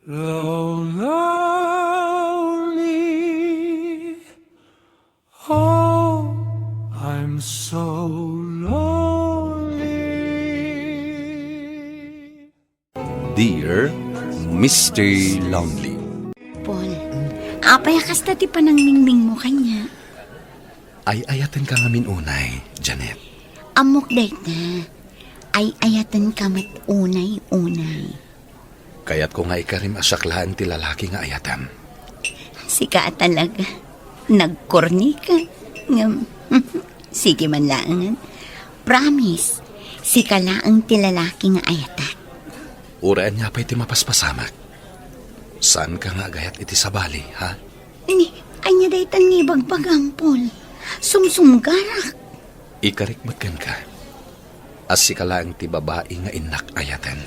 Lonely, oh, I'm so lonely. Dear Mr. Lonely. Paul, apay kasta ti panangmingming mo kanya. Ay ayatan ka ngamin unay, Janet. Amok dahit na, ay ayatan kamat unay-unay. Kaya't ko nga ikarim asaklaan ti lalaki nga ayatan. Sika talaga, nagkorni ka. Ngam, sige man laangan. Promise, sika laang ti lalaki nga ayatan. Uraan niya pa'y ti mapaspasamak. Saan ka nga gayat iti sabali, ha? Ni, anya daytan ni bagbagang, Sumsumgarak. Ikarikmat kan ka. As sika lang ti babae nga inak ayatan.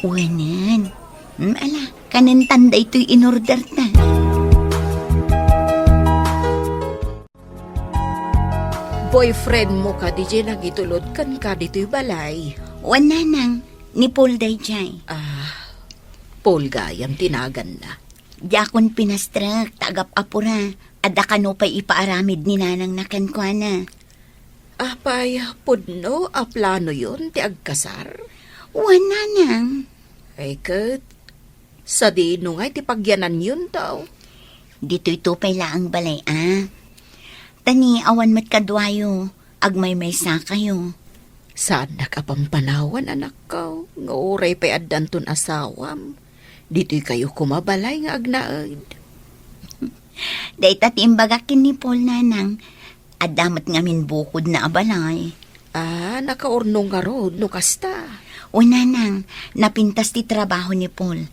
Wanan. Ala, kanan tanda ito'y inorder na. Boyfriend mo ka, DJ, nagitulod kan ka dito'y balay. Wananang, ni Paul Dayjay. Paul gayam tinagan na. Yakon pinastrak, tagap apura. Adda kano pa'y ipaaramid ni nanang nakankwana. Apay, pudno, plano yun, ti agkasar. Wananang. Ay, kat, sa dino nga'y ti pagyanan yun daw. Dito'y tupay laang balay, Tani, awan mat kadwayo. Agmay-may sa kayo. Saan nakapampanawan, anak ko? Nga oray pa'y addanton asawam. Dito'y kayo kumabalay nga agnaid. Dahit at imbagakin ni Paul nanang. Adamat ngamin bukod na abalay. Nakaurnong nga rod, no kasta. O nanang, napintas ti trabaho ni Paul.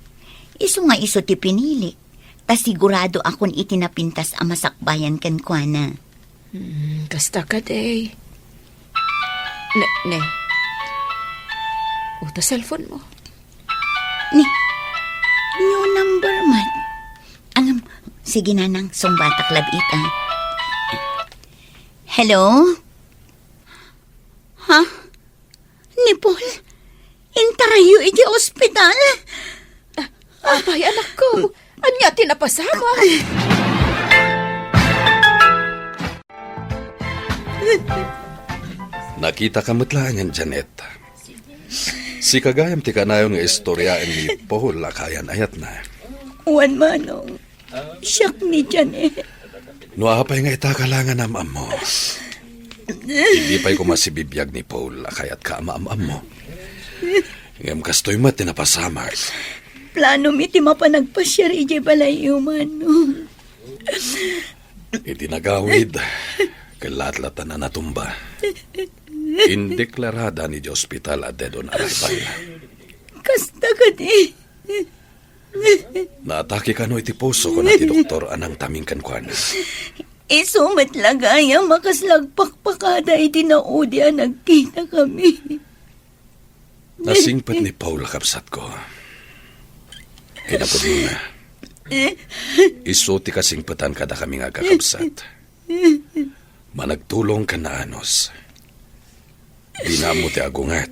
Iso nga iso ti pinili. Ta sigurado akon itinapintas ang masakbayan kan kuana. Kasta ka, day. Ne. Uta cellphone mo. Ni, new number man. Sige nanang, sumbatak labit Hello? Ha? Ni Paul? Intarayo iti ospital? Apay, anak ko. Anya tinapasama. Nakita ka matlaan yan, Janet. Si kagayam ti kanayon nga istoryaan ni Paul akayan ayat na. Wan manong. Siyak ni Janet. No apay nga itakalangan am mo. Hindi pa'y kumasibibiyag ni Paul akayat ka ama-am mo. Ngam kastoy mat tinapasamak. Plano mi ti mapanagpasyar ije balay umano. Itinagawid. Kalatlatan na natumba. Indeklarada ni hospital at dead on arrival. Kasta ka di. Naatake ka no iti puso ko na ti doktor anang taming kankwan. Isumat lagaya makaslagpakpakada iti naudya nagkita kami. Nasingpat ni Paul kapsat ko. Hinapod mo na. Iso ti kasingpatan kada kami nga kakapsat. Managtulong ka na anos. Di na mo ti agungat.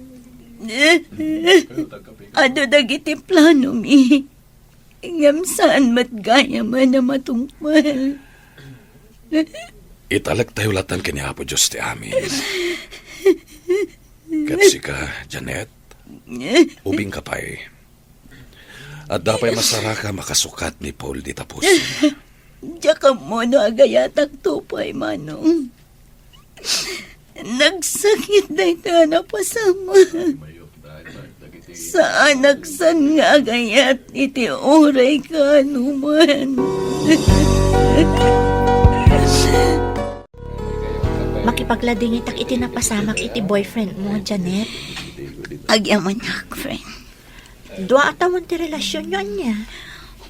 Ado dagiti plano mi. Ngam saan matgaya man na matungpal. Italag tayo latan kinihapo Diyos ti amin. Katsi ka, Janet. Ubing ka pa'y. At dapay masara ka makasukat ni Paul di tapos. Diya ka mo no agayatak tupay manong. Nagsakit na ito na pasama. Sa anak san nga agayat iti oray ka numan. Makipaglading itak iti napasamak iti boyfriend mo, Janet. Agyaman ak, friend. Dua atawan ti relasyon nyo niya.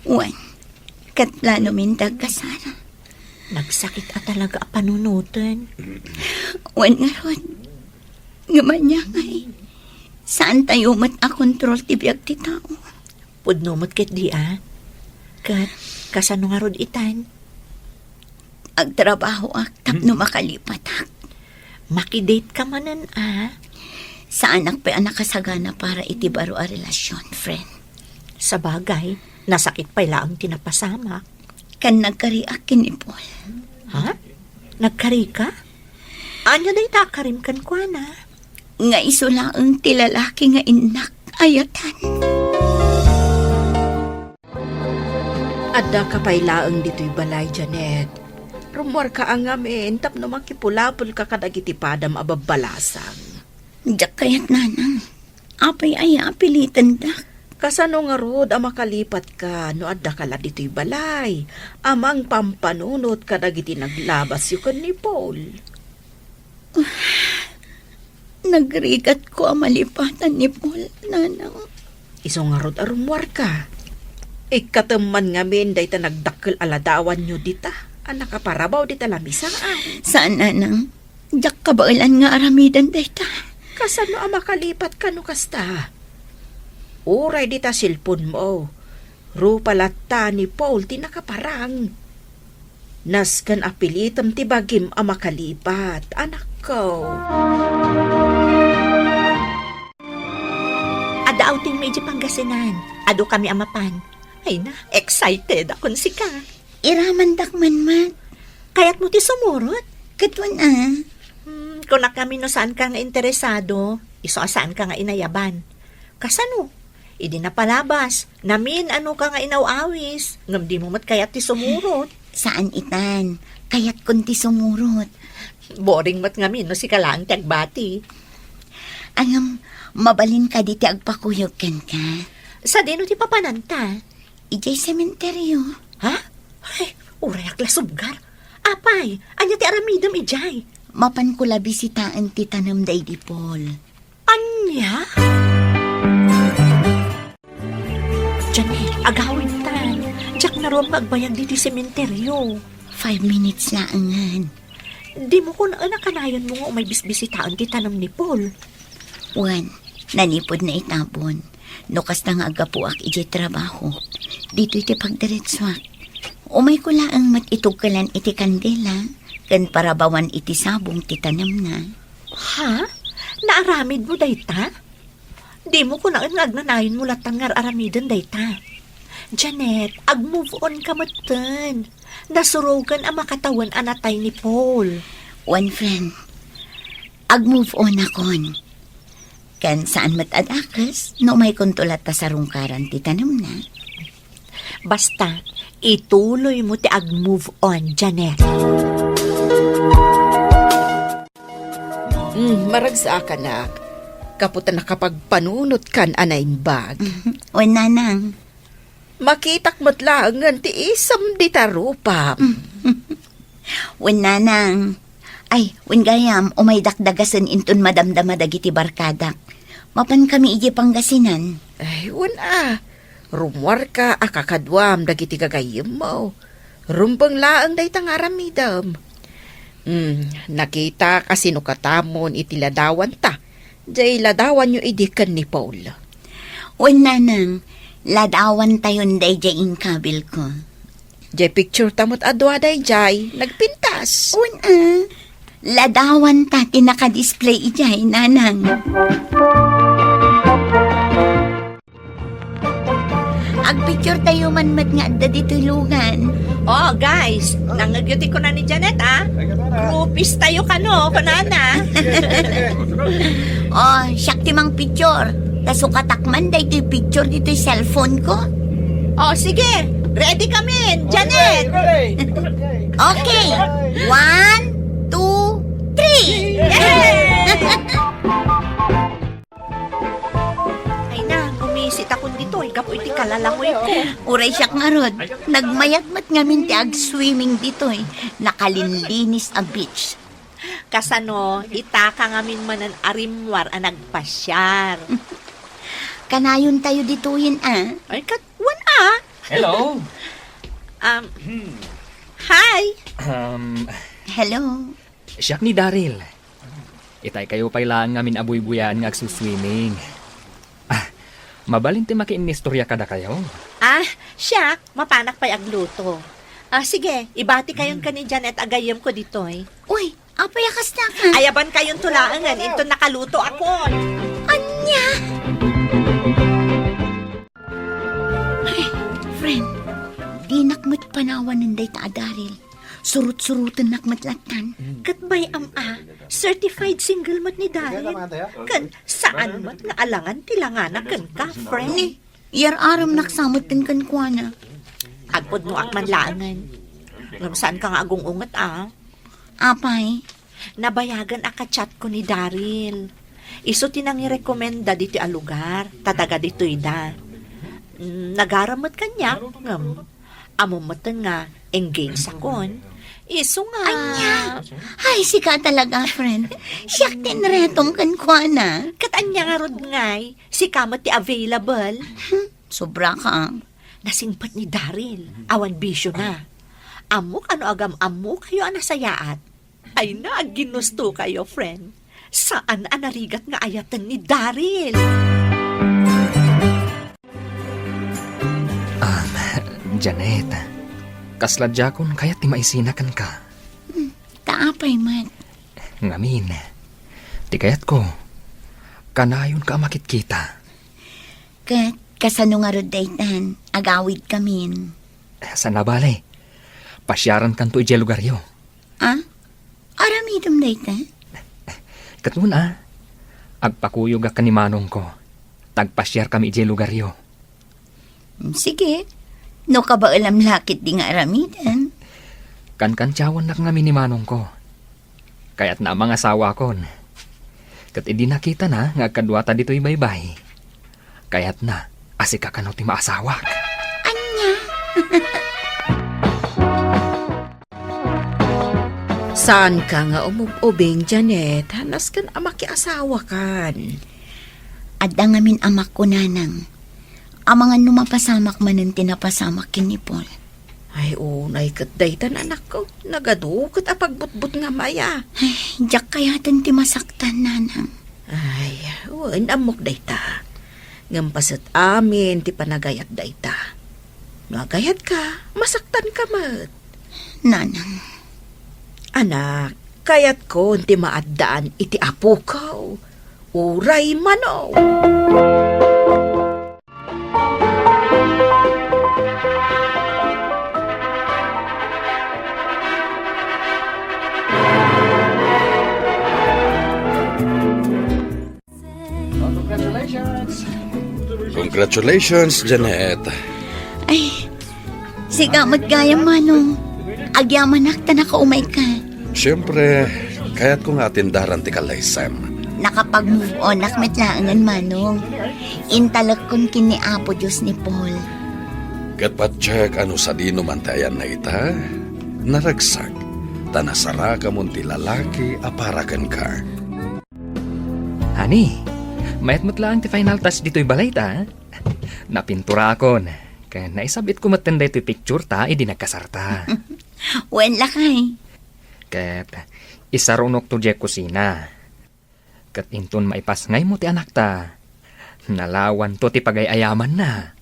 Wan, katplano mintag kasara. Nagsakit talaga panunutan. Wan nga rod, gamanya ngay. Saan tayo mat akontrol ti biag ti tao? Pudno mo't ket di Kat, kasano nga rod itan? Agtrabaho ak, tapno makalipat ak. Makidate ka manan Sa anak pa anak kasagana para iti baro a relasyon, friend. Sa bagay, nasakit pa ang tinapasama. Kan nagkariakin ni Paul. Ha? Nagkari ka? Anya na itakarim kan kwa na? Nga isulaang tilalaki nga inak ayatan. Adda ka pa'y laang dito'y balay, Janet. Rumor ka ang amin, tapno makipulapol ka kadagiti padam ababalasang. Diyak kayat nanang. Apay ay apilitan da. Kasano nga rod, makalipat ka, no adda ka la dito'y balay. Amang pampanunot kadagiti naglabas yukan ni Paul. Nagrigat ko ang malipatan ni Paul, nanang. Iso nga rod arumwar ka. Ikataman ngamin day ta nagdakkel aladawan nyo dita. Anak ka parabaw dita lamisaan. Saan, nanang? Diyak kabailan nga aramidan dayta. Kasano ang makalipat ka no kasta? Uray dita silpon mo. Rupalata ni Paul tinakaparang. Naskan apilitam tibagim ang makalipat. Anak ko. Ada outing medyo Pangasinan. Ado kami amapan. Ay na, excited akon si ka. Iraman dakman mat. Kaya't mo ti sumurot. Katwan ah. Kung na kami no saan ka nga interesado, iso saan ka nga inayaban. Kasano? Idi na palabas. Namin ano ka nga inawawis. Ngam di mo mat kayat ti sumurot. Saan itan? Kayat kunti sumurot. Boring mat ngamin no si kalang tagbati. Angam, mabalin ka di ti agpakuyog kan ka. Sa dino ti papananta? Ijay sementeryo. Ha? Ay, uray akla subgar. Apay, anya ti aramidam ijay. Mapan ko labi si taan ti tanam day di Paul. Anya? Janet, agawin tan. Diyak na ron magbayag dito sementeryo. 5 minutes na angan. Di mo ko na kanayon mo nga may bisbisitaan ti tanam ni Paul. Wan, nanipod na itapon. No kasta nga agapuak ijay trabaho. Dito iti pagdiretsuak. Umay ko laang matitugkalan iti kandela. Kan parabawan iti sabong ti tanam na. Ha? Naaramid mo dayta? Di mo ko na nagnanayon mo latangar aramidan dayta. Janet, ag-move on ka matan. Nasurogan ang makatawan anatay ni Paul. One friend, ag-move on akon. Kan saan matadakas, no may kontulat ta sa rungkaran ti tanam na. Basta, ituloy mo ti ag-move on, Janet. Maragsa ka na. Kaputa nakapagpanunot kan anayin bag. Wan nanang, Makitak mo't lang ti isam di tarupa. wan nanang. Ay, wan gayam, umay dakdagasan intun madamdama dagiti barkadak. Mapan kami iji Pangasinan. Ay, wana. Rumwar ka akakadwam dagiti gagayim mo. Rumpang laang day tangaramidam. Nakita kasi no katamon iti ladawan ta. Jay ladawan nyo idikan ni Paul. Wan nanang, ladawan tayon day jayin kabil ko. Jay picture tamot adwa day jay. Nagpintas. Wan ladawan ta tinaka-display ijay nanang. Agpicture tayo man mat nga adda dito lugan. Oh, guys, nangagyuti ko na ni Janet, ah. Groupies tayo kano, kanana. Oh, siyak timang picture. Tasukatakman day ito'y picture dito'y cellphone ko. Oh, sige. Ready kami, Janet. Okay. 1, 2, 3. Ay na, gumisit ako dito. Ikaw iti kalalangoy ko. Uray siyak nga rod. Nagmayatmat nga minti ag-swimming dito'y. Nakalinlinis ang beach. Kasano, itaka nga min manan arimwar ang nagpasyar. Kanayon tayo dituhin ah. Ay, katwan ah. Hello. Hi. Hello. Siyak ni Daryl. Itay kayo pailaan ngamin abuy-buyan nga agsuswimming. Mabalin ti makiinistorya kada kayo. Siya, mapanak pa'y agluto. Sige, ibati kayon ka ni Janet agayam ko dito eh. Uy, apayakas na ka. Ayaban kayon tulaangan, ito nakaluto ako. Anya? Ket panawan ng dayta Daryl. Surut-surutan nakmatlatan. Kat may certified single mat ni Daryl. Kan saan mat nga alangan tilangana kan ka, friend. Ni, yar aram naksamot din kan kwa na. Agpod mo akman laangan. Ngam saan ka nga agong ungat Apay, Nabayagan chat ko ni Daryl. Iso tinang i-rekomenda dito a lugar. Tataga dito ida. Nagaramot kanya. Ngam, amumatan nga engage sakon. Iso nga. anya. Ay, sika talaga, friend. Siyak tinretom kan kwa na. Katanya nga rod ngay. Si kamat ti available. Sobra ka. Nasingpat ni Daryl. Awan bisyo na. Amok ano agam amok kayo anasayaat. Ay na, ginusto kayo, friend. Saan anarigat nga ayatan ni Daryl? Janet, kasladya kon kaya ti maisinakan ka. Taapay man. Ngamin, ti kayat ko, kanayon ka makitkita. Ket kasano nga rod daytan, agawid kamin. Sa nabale, pasyaran kan to ije lugaryo. Aramidom daytan? Katuna, agpakuyog ka ni manong ko. Tagpasyar kami ije lugaryo. Sige. No ka ba alam lakit di nga aramidan? Kan-kansyawan na kami ni manong ko. Kaya't na mga asawa kon. Kat idi nakita na nga kadwata dito'y baybay. Kaya't na, asika ka no ti maasawa. Anya? Saan ka nga umubing, Janet? Hanas kan amakiasawa kan. Adda ngamin amak ko nanang. Amangan numapasamak man ang tinapasamak kin ni Paul. Ay, unay kat daytan anak ko. Nagadukot apagbutbut nga maya. Ay, jak kayatan ti masaktan nanang. Ay, wan amok dayta. Ngampasat amin ti panagayat dayta. Nagayat ka, masaktan ka mat. Nanang, Anak, kayat ko ti maaddaan iti apo ko. Uray mano. Congratulations, Janet. ay, siga maggaya manong. Agyaman nakta nakaumay ka. Siyempre, kaya't ko nga tindaran ti kalaysem. Nakapag-move on nakmetlaangan manong. Intalak kon kini Apo Diyos ni Paul. Kat pa-check ano sa dino man tayan na ita, naragsak, tanasara ka mon ti lalaki aparakan ka. Hani, mayat mo't lang ti final touch dito'y balay ta. Napintura akon. Kaya naisabit ko matanda ito'y picture ta, idi nagkasarta. Wen lakay. Kat isarunok to je kusina. Kat inton maipas ngay mo ti anak ta. Nalawan to ti pagayayaman na.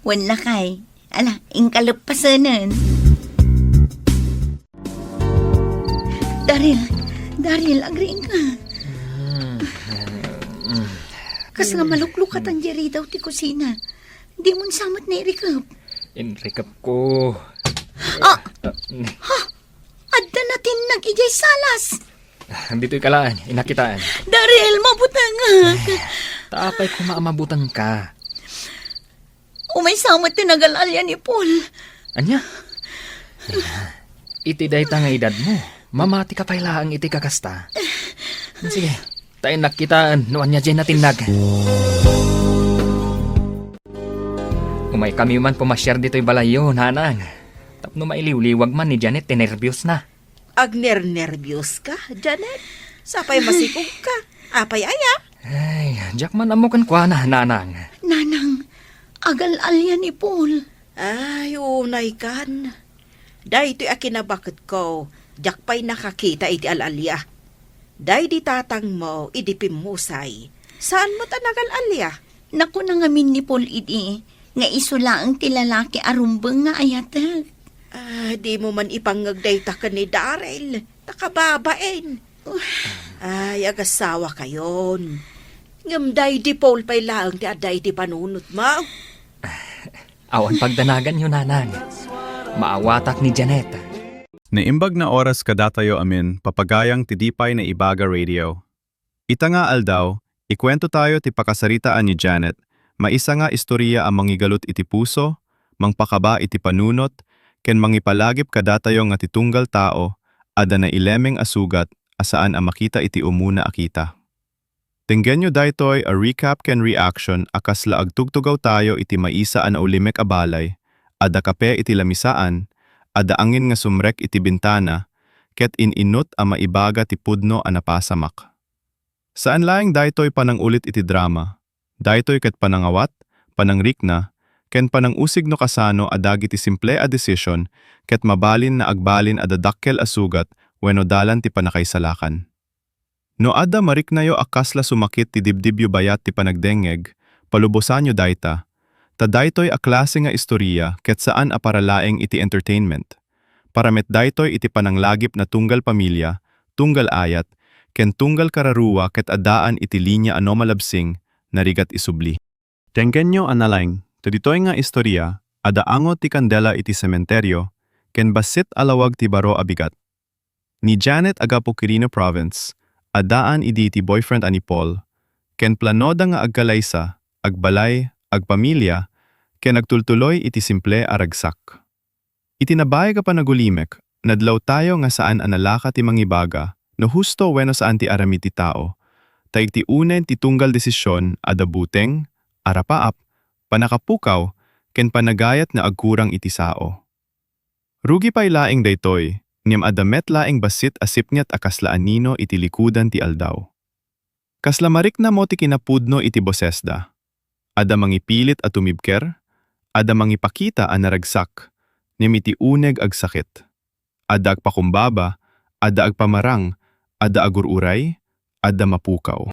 Wen lakay. Ala, ingkalupasanan. Daryl, agriin ka. Kas nga maluklukat ang jeri daw ti kusina. Di mo samat na irikap. Inrikap ko. Adda natin nag-ijay salas. Dito'y kalaan, inakitaan. Daryl, mabutang nga. Taapay ko maamabutang ka. Umay samat ti nagalalya ni Paul. Anya? Iti day ta nga edad mo. Mamati ka pailaang iti kakasta. Sige, tayo nakitaan. Noan niya dyan natin nag. Umay kami man pumasyar dito'y balayo, nanang. Tapno mailiwliwag man ni Janet, tinervyos na. Agner-nervyos ka, Janet. Sapay masikog ka. Apay aya. Ay, Jack man amukan kwa na, nanang. Nanang, agal-alya ni Paul. Ay, unay kan. Day ito'y akinabakit ko. Jakpay nakakita iti alalya. Day di tatang mo, idipimusay. Saan mo tanagal-alya? Naku na ngamin ni Paul idi. Nga isula ang tilalaki arumbang nga ayatag. Di mo man ipangagdayta ka ni Daryl. Nakababain. Ay, agasawa kayon. Ngamday di Paul pa'y laang ti aday di panunot mo. Awan pagdanagan yun, nanang. maawatak ni Janet. Naimbag na oras kadatayo amin papagayang tidipay na Ibaga Radio. Ita nga aldaw, ikwento tayo ti pakasaritaan ni Janet, maisa nga istorya ang mangigalot iti puso, mangpakaba iti panunot, ken mangipalagip kadatayo nga titunggal tao, ada na ilemeng asugat, asaan ang makita iti umuna akita. Tinggen nyo daytoy a recap ken reaction akas laag tugtugaw tayo iti maisa an ulimek abalay, ada kape iti lamisaan, ada angin nga sumrek iti bintana, ket ininot a maibaga ti pudno a napasamak. Saan laeng daytoy panang ulit iti drama, daytoy ket panangawat, panangrikna, ken panangusig no kasano a dagiti simple a decision, ket mabalin na agbalin a dadakkel a sugat wenno dalan ti panakaysalakan. No adda mariknayo akasla sumakit ti dibdibyo bayat ti panagdengeg, palubosan nyo dayta, ta daytoy a klase nga istorya ket saan a paralaeng iti entertainment. Paramet daytoy iti pananglagip na tunggal pamilya, tunggal ayat, ken tunggal kararuwa ket adaan iti linya ano malabsing, narigat isubli. Tengken nyo analang, ta ditoy nga istorya, ada angot ti kandela iti sementeryo, ken basit alawag ti baro abigat. Ni Janet agapo Quirino Province, adaan idi ti boyfriend ani Paul, ken planoda nga agkalaysa, agbalay, agpamilya, ken agtultuloy iti simple aragsak. Itinabay ka pa nagulimek, nadlaw tayo nga saan analaka ti mangibaga, no husto wenno saan ti arami ti tao, taig ti unen ti tunggal desisyon ada buteng, arapaap, panakapukaw, ken panagayat na agkurang iti sao. Rugi pa'y laing daytoy, niyam adamet laing basit asipnyat akaslaan nino iti likudan ti aldaw. Kaslamarik na mo ti kinapudno iti bosesda. Ada mangipilit at tumibker, ada mangipakita a naragsak, niyam iti uneg agsakit. Ada agpakumbaba, ada agpamarang, ada agururay, ada mapukaw.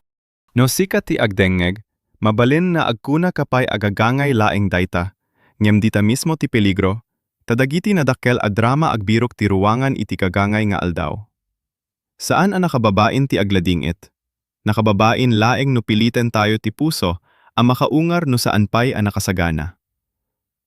No sikat ti agdengeg, mabalin na agkuna kapay agagangay laing dayta, niyam dita mismo ti peligro, tadagiti nadakkel a drama agbirok ti ruwangan iti kagangay nga aldaw. Saan ang nakababain ti agladingit? Nakababain laeng no piliten tayo ti puso, ang makaungar no saan pay ang nakasagana.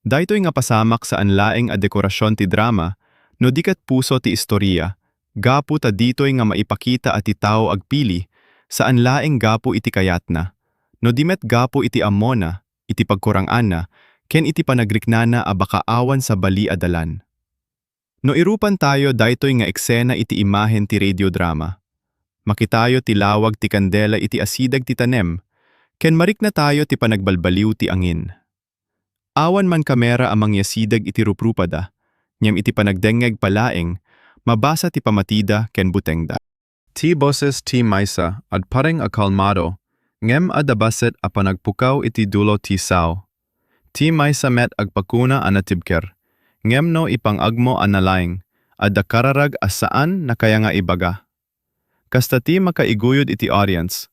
Daytoy nga pasamak saan laeng a dekorasyon ti drama, no dikat puso ti istorya, gapu ta ditoy nga maipakita at ti tao agpili, saan laeng gapu iti kayatna, no dimet gapu iti amona, iti pagkurangana, ken iti panagriknana a baka awan sa bali adalan. No irupan tayo daytoy nga eksena iti imahen ti radiodrama. Makitayo ti lawag ti kandela iti asidag ti tanem, ken marikna tayo ti panagbalbaliw ti angin. Awan man kamera amang yasidag iti ruprupada, nyam iti panagdengeg palaeng, mabasa ti pamatida ken butengda. Ti boses ti maysa ad pareng a kalmado, ngem adabaset a panagpukaw iti dulo ti sao. Ti maysa met agpakuna anatibker, ngem no ipangagmo analaing, adda kararag asaan na kaya nga ibaga. Kasta ti makaiguyod iti audience.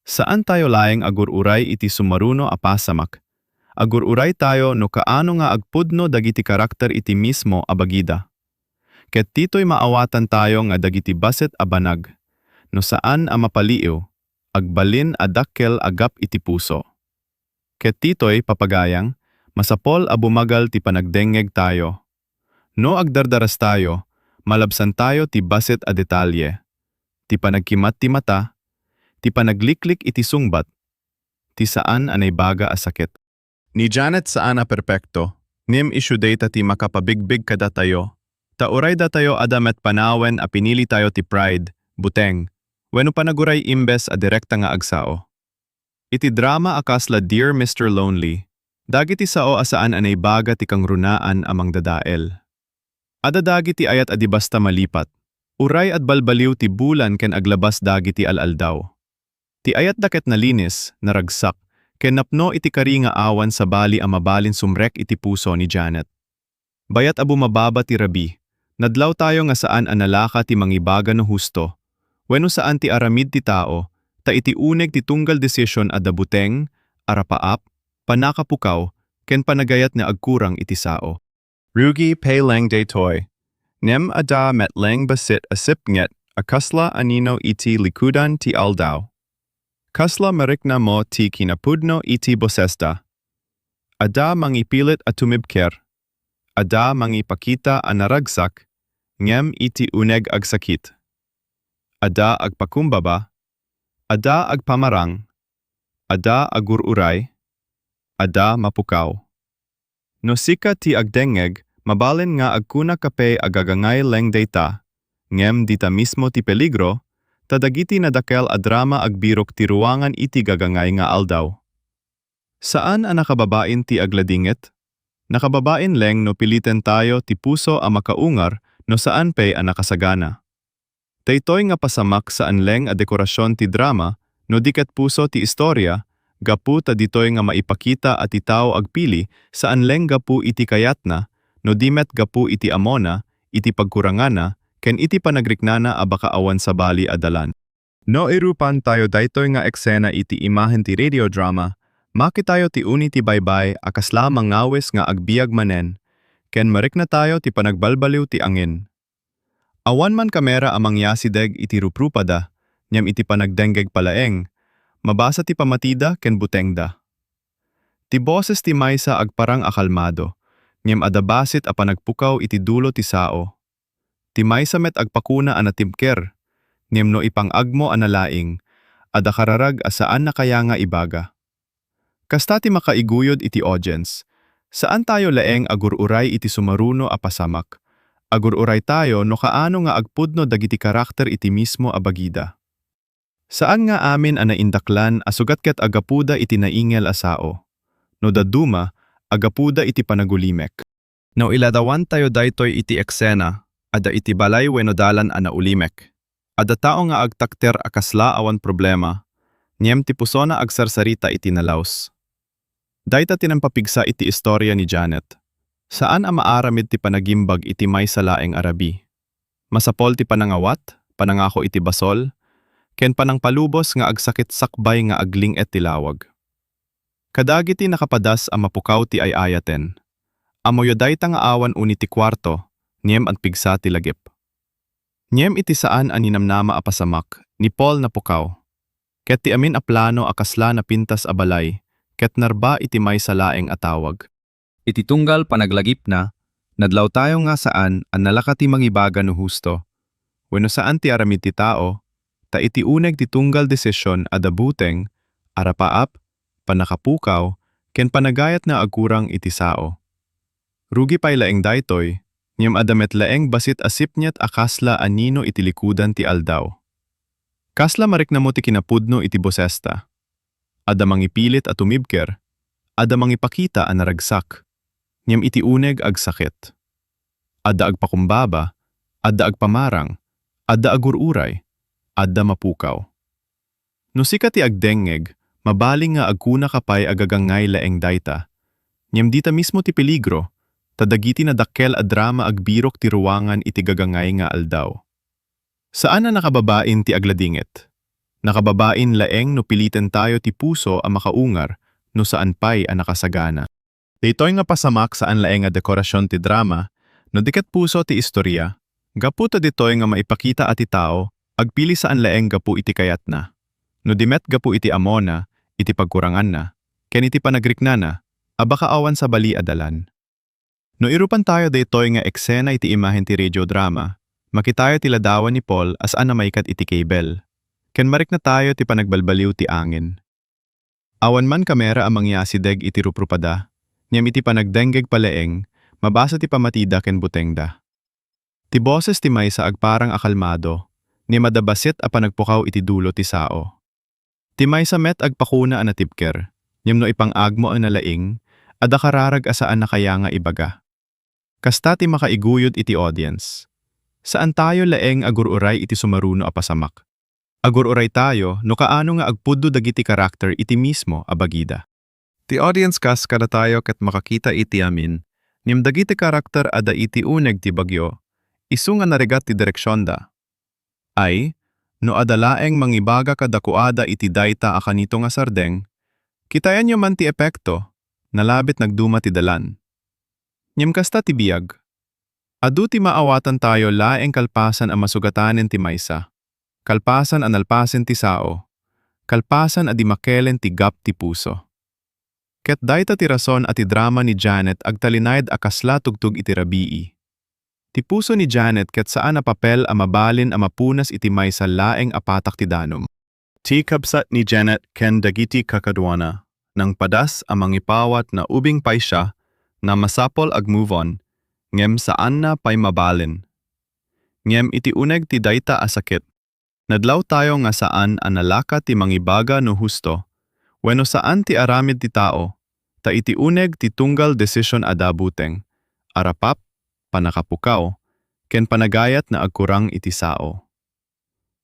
Saan tayo laeng agururay iti sumaruno a pasamak? Agururay tayo no kaano nga agpudno dagiti karakter iti mismo abagida. Ket tito'y maawatan tayo nga dagiti baset a banag, no saan a mapaliiw, agbalin a dakkel agap iti puso. Ket tito'y papagayang, masapol a bumagal ti panagdengeg tayo. No agdardaras tayo, malabsan tayo ti baset a detalye. Ti panagkimat ti mata, ti panagliklik iti sungbat, ti saan anay baga a sakit. Ni Janet saan a perpekto, nim issue data ti makapabigbig kada tayo, tauray da tayo adamet panawen a pinili tayo ti pride, buteng, wenno panaguray imbes a direkta nga agsao. Iti drama akasla Dear Mr. Lonely, dagiti sao asaan anay baga ti kang runaan amang dadael. Ada dagiti ayat adi basta malipat, uray at balbaliw ti bulan ken aglabas dagiti alaldaw. Ti ayat daket nalinis, naragsak, ken napno iti kari nga awan sa bali a mabalin sumrek iti puso ni Janet. Bayat a bumababa ti rabi, nadlaw tayo nga saan analaka ti mangibaga no husto, wenno saan ti aramid ti tao, ta iti uneg ti tunggal desisyon a dabuteng, arapaap, panakapukaw, ken panagayat na agkurang iti sao. Rugi pay lang day toy. Nem ada met lang basit asipnget akasla anino iti likudan ti aldaw. Kasla marikna mo ti kinapudno iti bosesta. Ada mangipilit at tumibker. ada mangipakita a naragsak, ngem iti uneg ag sakit. Ada agpakumbaba, ada agpamarang, ada agururay, ada mapukaw. No sika ti agdengeg, mabalin nga agkuna kape agagangay leng data, ngem dita mismo ti peligro, tadagiti na dakel a drama agbirok ti ruangan iti gagangay nga aldaw. Saan ang nakababain ti agladinget? Nakababain leng no piliten tayo ti puso a makaungar no saan pay ang nakasagana. Daytoy nga pasamak saan leng a dekorasyon ti drama no diket puso ti istorya, gapu ta ditoy nga maipakita at itaw agpili saan leng gapu iti kayatna, no dimet gapu iti amona, iti pagkurangana, ken iti panagriknana a baka awan sa bali adalan. No irupan tayo daytoy nga eksena iti imahen ti radio drama, makitayo ti uni ti baybay akasla mangawes nga agbiag manen, ken marikna tayo ti panagbalbaliw ti angin. Awan man kamera amang yasideg iti ruprupada, nyam iti panagdenggeg palaeng, mabasa ti pamatida ken butengda. Ti boses ti maysa agparang akalmado, nyam adabasit a panagpukaw iti dulo ti sao. Ti maysa met agpakuna a natibker, nyam no ipangagmo a nalaing, adakararag a saan na kaya nga ibaga. Kasta ti makaiguyod iti audience, saan tayo laeng agururay iti sumaruno a pasamak, agururay tayo no kaano nga agpudno dagiti karakter iti mismo a bagida. Saan nga amin a naindaklan asugat ket agapuda iti naingel a sao, no daduma agapuda iti panagulimek. No iladawan tayo daytoy iti eksena, ada iti balay wenno dalan a naulimek. Ada tao nga agtakter akasla awan problema, niem ti pusona agsarsarita iti nalaws. Dayta tinampapigsa iti istorya ni Janet. Saan a maaramid ti panagimbag iti maysa laeng arabi? Masapol ti panangawat, panangako iti basol, ken panangpalubos nga agsakit sakbay nga agling et tilawag. Kadagiti nakapadas a mapukaw ti ayayaten. Amoyo dayta nga awan uni ti kwarto, niem at pigsa ti lagip. Niem iti saan aninamnama a pasamak, ni Paul na pukaw. Ket ti amin a plano akasla na pintas a balay, ket narba iti maysa laeng atawag. Iti tunggal panaglagip na, nadlaw tayo nga saan ang nalakati mangibaga no husto. Wenno saan ti aramid ti tao, ta iti uneg ti tunggal desisyon adabuteng, arapaap, panakapukaw, ken panagayat na agkurang iti sao. Rugi pay laeng daytoy, ngem adamet laeng basit asipnyat akasla anino iti likudan ti aldaw. Kasla marikna mo ti kinapudno iti bosesta. Ada mangipilit at tumibker, ada mangipakita a naragsak. Ngem iti uneg agsakit. Ada agpakumbaba, ada agpamarang, ada agururay, ada mapukaw. No sika ti agdengeg, mabaling nga agkuna kapay agagangay laeng dayta. Ngem dita mismo ti peligro, tadagiti na dakkel a drama agbirok ti ruangan iti gagangay nga aldaw. Saan na nakababain ti agladinget? Nakababain laeng no piliten tayo ti puso a makaungar no saan pay a nakasagana. Ditoy nga pasamak saan laeng nga dekorasyon ti drama, no diket puso ti istorya, gapu ta ditoy nga maipakita ati tao, agpili saan laeng gapu iti kayat na. No dimet gapu iti amona, iti pagkurangan na, ken iti panagriknana, abaka awan sa bali adalan. No irupan tayo ditoy nga eksena iti imahen ti radio drama, makitayo ti ladawan ni Paul asaan na maikat iti cable. Ken marik na tayo ti panagbalbaliw ti angin. Awan man kamera amang yasideg iti ruprupada, niyam iti panagdenggeg palaeng, mabasa ti pamatida ken butengda. Ti boses ti maysa agparang akalmado, ni madabasit a panagpukaw iti dulo ti sao. Ti maysa met agpakuna a natibker, niyam no ipangagmo ang nalaing, ada kararag asaan na kaya nga ibaga. Kasta ti makaiguyod iti audience. Saan tayo laeng agururay iti sumaruno a pasamak? Agururay tayo no kaano nga agpuddo dagiti karakter iti mismo a bagida. Ti audience kas kada tayo ket makakita iti amin, nim dagiti karakter ada iti uneg ti bagyo, isu nga naregat ti direksyon da. Ay, no adalaeng mangibaga kadakuada iti dayta a kanito nga sardeng, kitayan nyo man ti epekto, nalabit nagduma ti dalan. Nyem kasta ti biyag. Adu ti maawatan tayo laeng kalpasan a masugatanen ti maysa, kalpasan a nalpasen ti sao, kalpasan a di makelen ti gap ti puso. Ket dayta ti rason at ti drama ni Janet agtalinayd akasla tugtug iti rabii. Ti puso ni Janet ket saan a papel a mabalin a mapunas iti maysa laeng apatak ti danum. Ti kabsat ni Janet ken dagiti kakadwana, nang padas a mangipawat na ubing pay siya na masapol ag move on, ngem saan na pay mabalin. Ngem iti uneg ti dayta a sakit. Nadlaw tayo nga saan a nalaka ti mangibaga no husto, wenno saan ti aramid ti tao, ta iti uneg ti tunggal desisyon ada buteng, arapap, panakapukaw, ken panagayat na agkurang iti sao.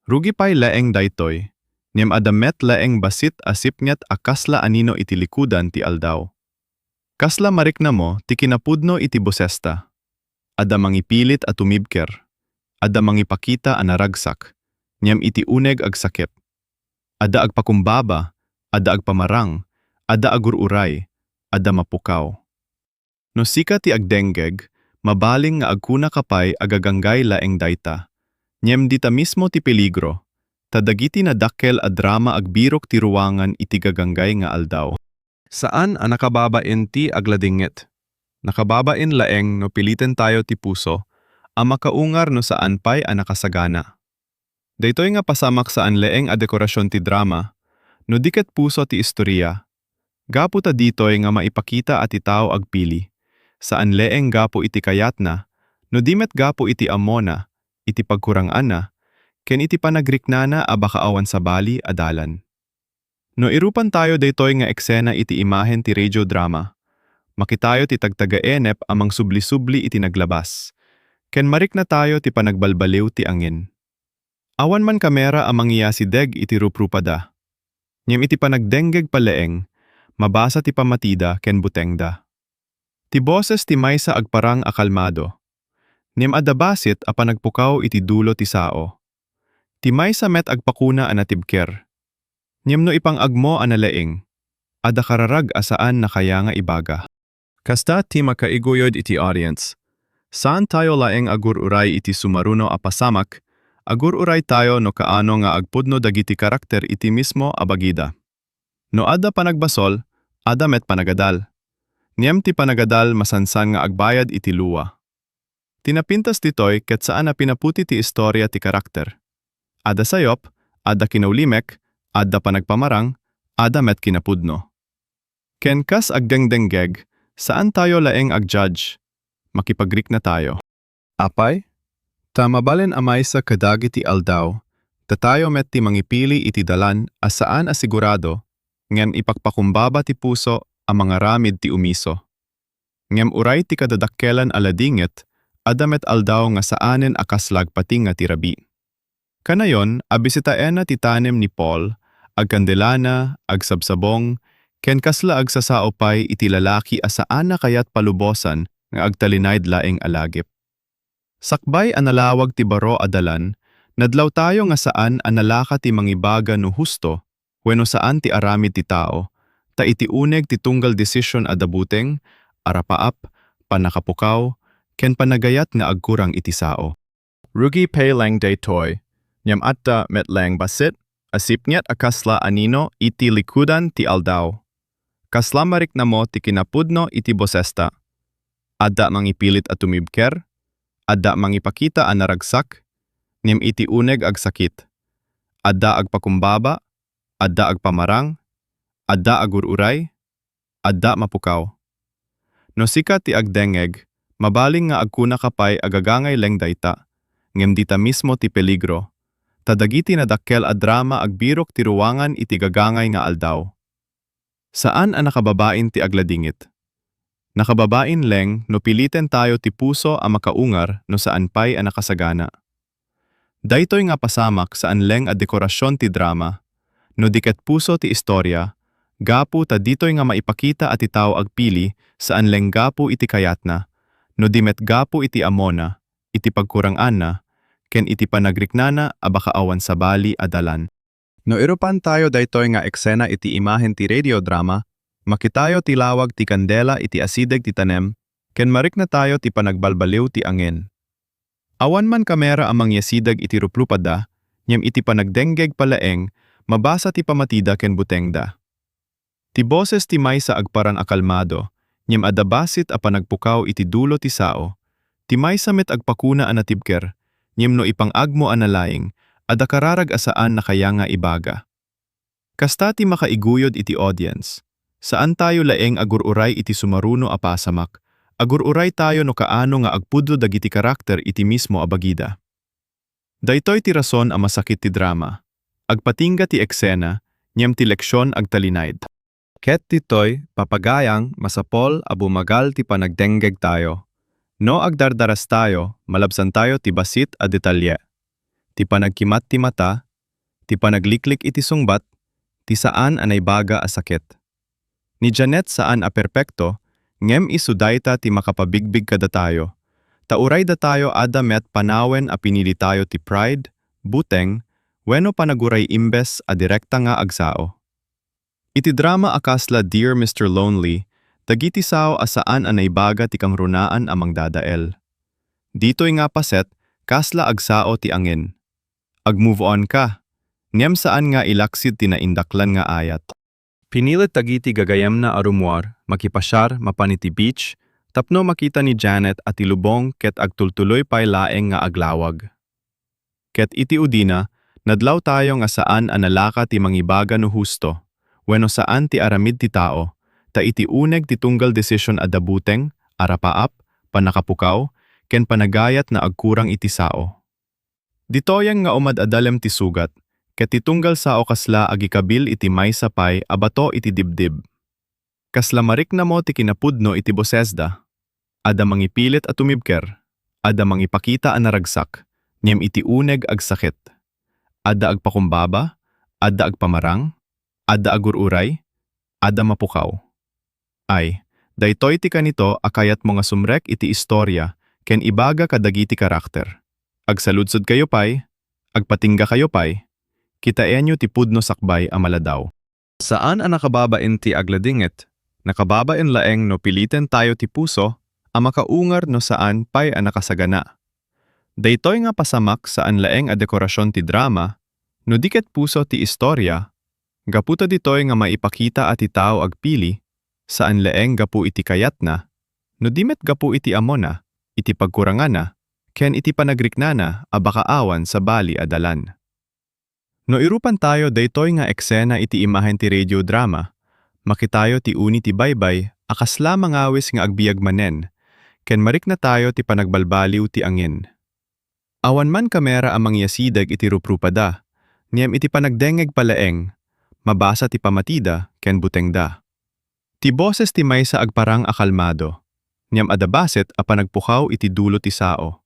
Rugi pay laeng daytoy, ngem adamet laeng basit asipnyat akasla anino iti likudan ti aldaw. Kasla marikna mo ti kinapudno iti bosesta. Ada mangipilit at tumibker. Ada mangipakita a naragsak, ngem iti uneg agsakit. Ada agpakumbaba, ada agpamarang, ada agururay, ada mapukaw. No sika ti agdenggeg, mabaling nga agkuna kapay agaganggay laeng dayta. Ngem dita mismo ti peligro, tadagiti na dakkel a drama agbirok ti ruwangan iti gaganggay nga aldaw. Saan a nakababain ti agladingit? Nakababain laeng no piliten tayo ti puso, a makaungar no saan pay a nakasagana. Daytoy nga pasamak saan leeng a dekorasyon ti drama, no diket puso ti istorya. Gapu ta ditoy nga maipakita at itaw agpili, saan leeng gapu iti kayat na, no dimet gapu iti amona, iti pagkurangan na, ken iti panagriknana a bakaawan sa bali adalan. No irupan tayo daytoy nga eksena iti imahen ti radio drama, makitayo ti tagtaga-enep amang subli-subli iti naglabas, ken marik na tayo ti panagbalbaliw ti angin. Awan man kamera amang iyasideg iti ruprupada, ngem iti panagdenggeg paleeng, mabasa ti pamatida ken butengda. Ti boses ti maysa agparang akalmado, ngem adabasit a panagpukaw iti dulo ti sao. Ti maysa met agpakuna a natibker, ngem no ipang agmo a nalaing, ada kararag asaan na kaya nga ibaga. Kasta ti makaiguyod iti audience, saan tayo laeng agururay iti sumaruno a pasamak, agururay tayo no kaano nga agpudno dagiti karakter iti mismo abagida. No ada panagbasol, ada met panagadal. Ngem ti panagadal masansan nga agbayad iti luwa. Tinapintas ditoy ket saan na pinaputi ti istorya ti karakter. Ada sayop, ada kinaulimek, ada panagpamarang, ada met kinapudno. Ken kas agdengdenggeg, saan tayo laeng agjudge? Makipagrik na tayo. Apay? Ta mabalin amay sa kadagiti aldaw, ta tayo met ti mangipili iti dalan asaan asigurado, ngem ipakpakumbaba ti puso a mga ramid ti umiso. Ngem uray ti kadadakkelan aladinget, adamet aldaw nga saanen akaslag pati nga ti rabi. Kanayon, abisitaen na ti tanem ni Paul, agkandelana, agsabsabong, ken kasla agsasaopay iti lalaki asaan na kayat palubosan nga agtalinayd laeng alagip. Sakbay analawag ti baro adalan, nadlaw tayo nga saan analaka ti mangibaga no husto, wenno saan ti aramid ti tao, ta iti uneg ti tunggal desisyon adabuteng, arapaap, panakapukaw, ken panagayat nga agkurang iti sao. Rugi pay lang daytoy, nyam atta metlang basit, asipnyat akasla anino iti likudan ti aldaw. Kaslamarik na mo ti kinapudno iti bosesta. Adda mangipilit at tumibker, adda mangipakita a naragsak, ngem iti uneg agsakit. Adda agpakumbaba, adda agpamarang, adda agururay, adda mapukaw. No sika ti agdengeg, mabaling nga agkuna kapay agagangay leng dayta, ngem dita mismo ti peligro, tadagiti na dakkel a drama agbirok ti ruwangan iti gagangay nga aldaw. Saan ang nakababain ti agladingit? Nakababain leng no piliten tayo ti puso a makaungar no saan pay a nakasagana. Daytoy nga pasamak saan leng a dekorasyon ti drama, no diket puso ti istorya, gapu ta ditoy nga maipakita at itaw agpili saan leng gapu iti kayatna, no dimet gapu iti amona, iti pagkurangan na, ken iti panagriknana a bakaawan sa bali adalan. No irupan tayo daytoy nga eksena iti imahen ti radio drama, makitayo ti lawag ti kandela iti asideg ti tanem, ken marik na tayo ti panagbalbaliw ti angin. Awan man kamera amang yasidag iti ruplupada, ngem iti panagdenggeg palaeng, mabasa ti pamatida ken butengda. Ti boses ti maysa agparang akalmado, nyem adabasit a panagpukaw iti dulo ti sao, ti maysa met agpakuna a natibker, nyem no ipang-agmo a nalaing, adakararag asaan na kaya nga ibaga. Kasta ti makaiguyod iti audience, saan tayo laeng agururay iti sumaruno a pasamak, agururay tayo no kaano nga agpudlo dagiti karakter iti mismo a bagida. Daytoy ti rason a masakit ti drama, agpatingga ti eksena, nyem ti leksyon agtalinayd. Ket titoy, papagayang, masapol, abumagal ti panagdenggeg tayo. No agdardaras tayo, malabsan tayo ti basit a detalye. Ti panagkimat ti mata, ti panagliklik iti sungbat, ti saan anay baga a sakit. Ni Janet saan a perpekto, ngem isuday ta ti makapabigbig kada tayo. Tauray da tayo ada met panawen a pinili tayo ti pride, buteng, wenno panaguray imbes a direkta nga agsao. Iti drama akasla Dear Mr. Lonely, dagiti sao asaan anay baga ti kang runaan amang dadael. Dito'y nga paset, kasla agsao ti angin. Ag-move on ka, ngem saan nga ilaksid ti naindaklan nga ayat. Pinilit dagiti gagayem na arumwar, makipasyar, mapaniti beach, tapno makita ni Janet at ilubong ket agtultuloy pay laeng nga aglawag. Ket iti udina, nadlaw tayo nga saan analaka ti mangibaga no husto, wenno saan ti aramid ti tao, ta iti uneg ti tunggal desisyon adabuteng, arapaap, panakapukaw, ken panagayat na agkurang iti sao. Ditoyang nga umadadalem ti sugat, ket ti tunggal sao kasla agikabil iti maysa pay abato iti dibdib. Kasla marik na mo ti kinapudno iti bosesda, ada mangipilit at tumibker, ada mangipakita a naragsak, nyem iti uneg agsakit. Ada agpakumbaba, ada agpamarang, ada agururay, ada mapukaw. Ay, daytoy ti kanito akayat mo nga sumrek iti istorya, ken ibaga kadagiti karakter. Agsaludsod kayo pay, agpatingga kayo pay, kitaenyo ti pudno sakbay a maladaw. Saan ang nakababain ti agladinget? Nakababain laeng no piliten tayo ti puso, a makaungar no saan pay a nakasagana. Daytoy nga pasamak saan laeng a dekorasyon ti drama, no diket puso ti istorya, gaputa ditoy nga maipakita at tao agpili, saan laeng gapu iti kayat na, no dimet gapu iti amona, iti pagkurangan na, ken iti panagrikna na, abakaawan sa bali adalan. No irupan tayo daytoy nga eksena iti imahen ti radio drama, makitayo ti uni ti baybay, akasla mangawis nga agbiag manen, ken marik na tayo ti panagbalbaliw ti angin. Awan man kamera amang yasidag iti ruprupada, niyem iti panagdengeg palaeng, mabasa ti pamatida, ken butengda. Ti boses ti maysa agparang akalmado, niyam adabaset a panagpukaw iti dulo ti sao.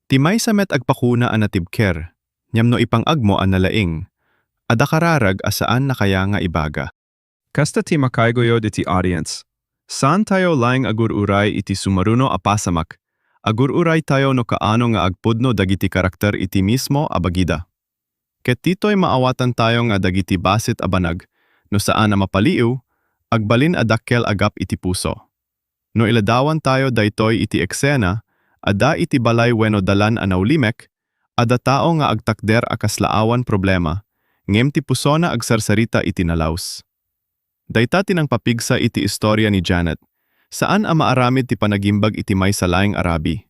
Ti maysa met agpakuna a natibker, niyam no ipang-agmo a nalaing, adakararag asaan na kaya nga ibaga. Kasta ti makaygoyod iti audience, saan tayo laing agururay iti sumaruno a pasamak, agururay tayo no kaano nga agpudno dagiti karakter iti mismo a bagida. Ket tito'y maawatan tayo nga dagiti basit a banag, no saan na mapaliw, agbalin a dakkel agap iti puso. No iladawan tayo daytoy iti eksena, ada iti balay wenno dalan a naulimek, ada tao nga agtakder a kaslaawan problema, ngem ti puso na agsarsarita iti nalaws. Dayta tinang papigsa iti istorya ni Janet, saan a maaramid ti panagimbag iti maysa laeng arabi.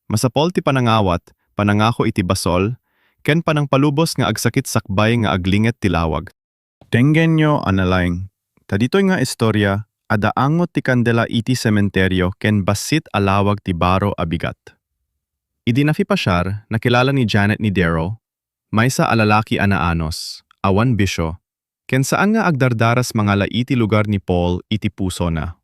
Masapol ti panangawat, panangako iti basol, ken panang palubos nga agsakit sakbay nga aglinget ti lawag. Tenggen nyo analaing, taditoy nga istorya, ada angot ti kandela iti sementeryo ken basit alawag ti baro abigat. Idi nafipasyar, nakilala ni Janet ni Darrow, maysa alalaki anaanos, awan bisyo, ken saan nga agdardaras mga laiti lugar ni Paul iti puso na.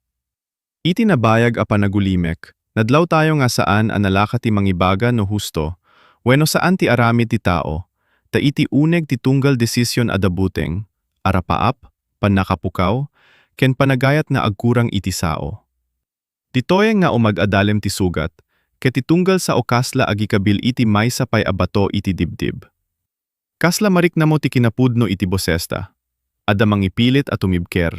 Iti nabayag a panagulimek, nadlaw tayo nga saan analaka ti mangibaga no husto, wenno saan ti aramid ti tao, ta iti uneg ti tunggal desisyon adabuteng, arapaap, panakapukaw, ken panagayat na agkurang iti sao. Ditoy nga umag-adalem ti sugat, ket titunggal sa okasla agikabil iti maysa pay abato iti dibdib. Kasla marik na mo ti kinapudno iti bosesta, ada mangipilit at tumibker,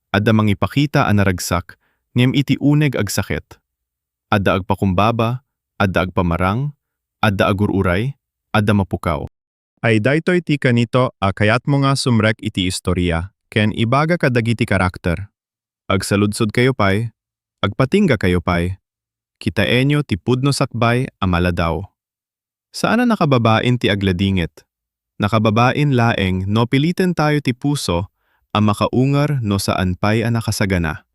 ada mangipakita a naragsak, ngem iti uneg agsakit. Ada agpakumbaba, ada agpamarang, ada agururay, ada mapukaw. Ay daytoy ti kanito kayat mo nga sumrek iti istorya, ken ibaga kadagiti karakter. Agsaludsod kayo pay, agpatingga kayo pay, kitaenyo ti pudno sakbay amaladaw. Saan na nakababain ti agladingit? Nakababain laeng no piliten tayo ti puso ang makaungar no saan pay ang nakasagana.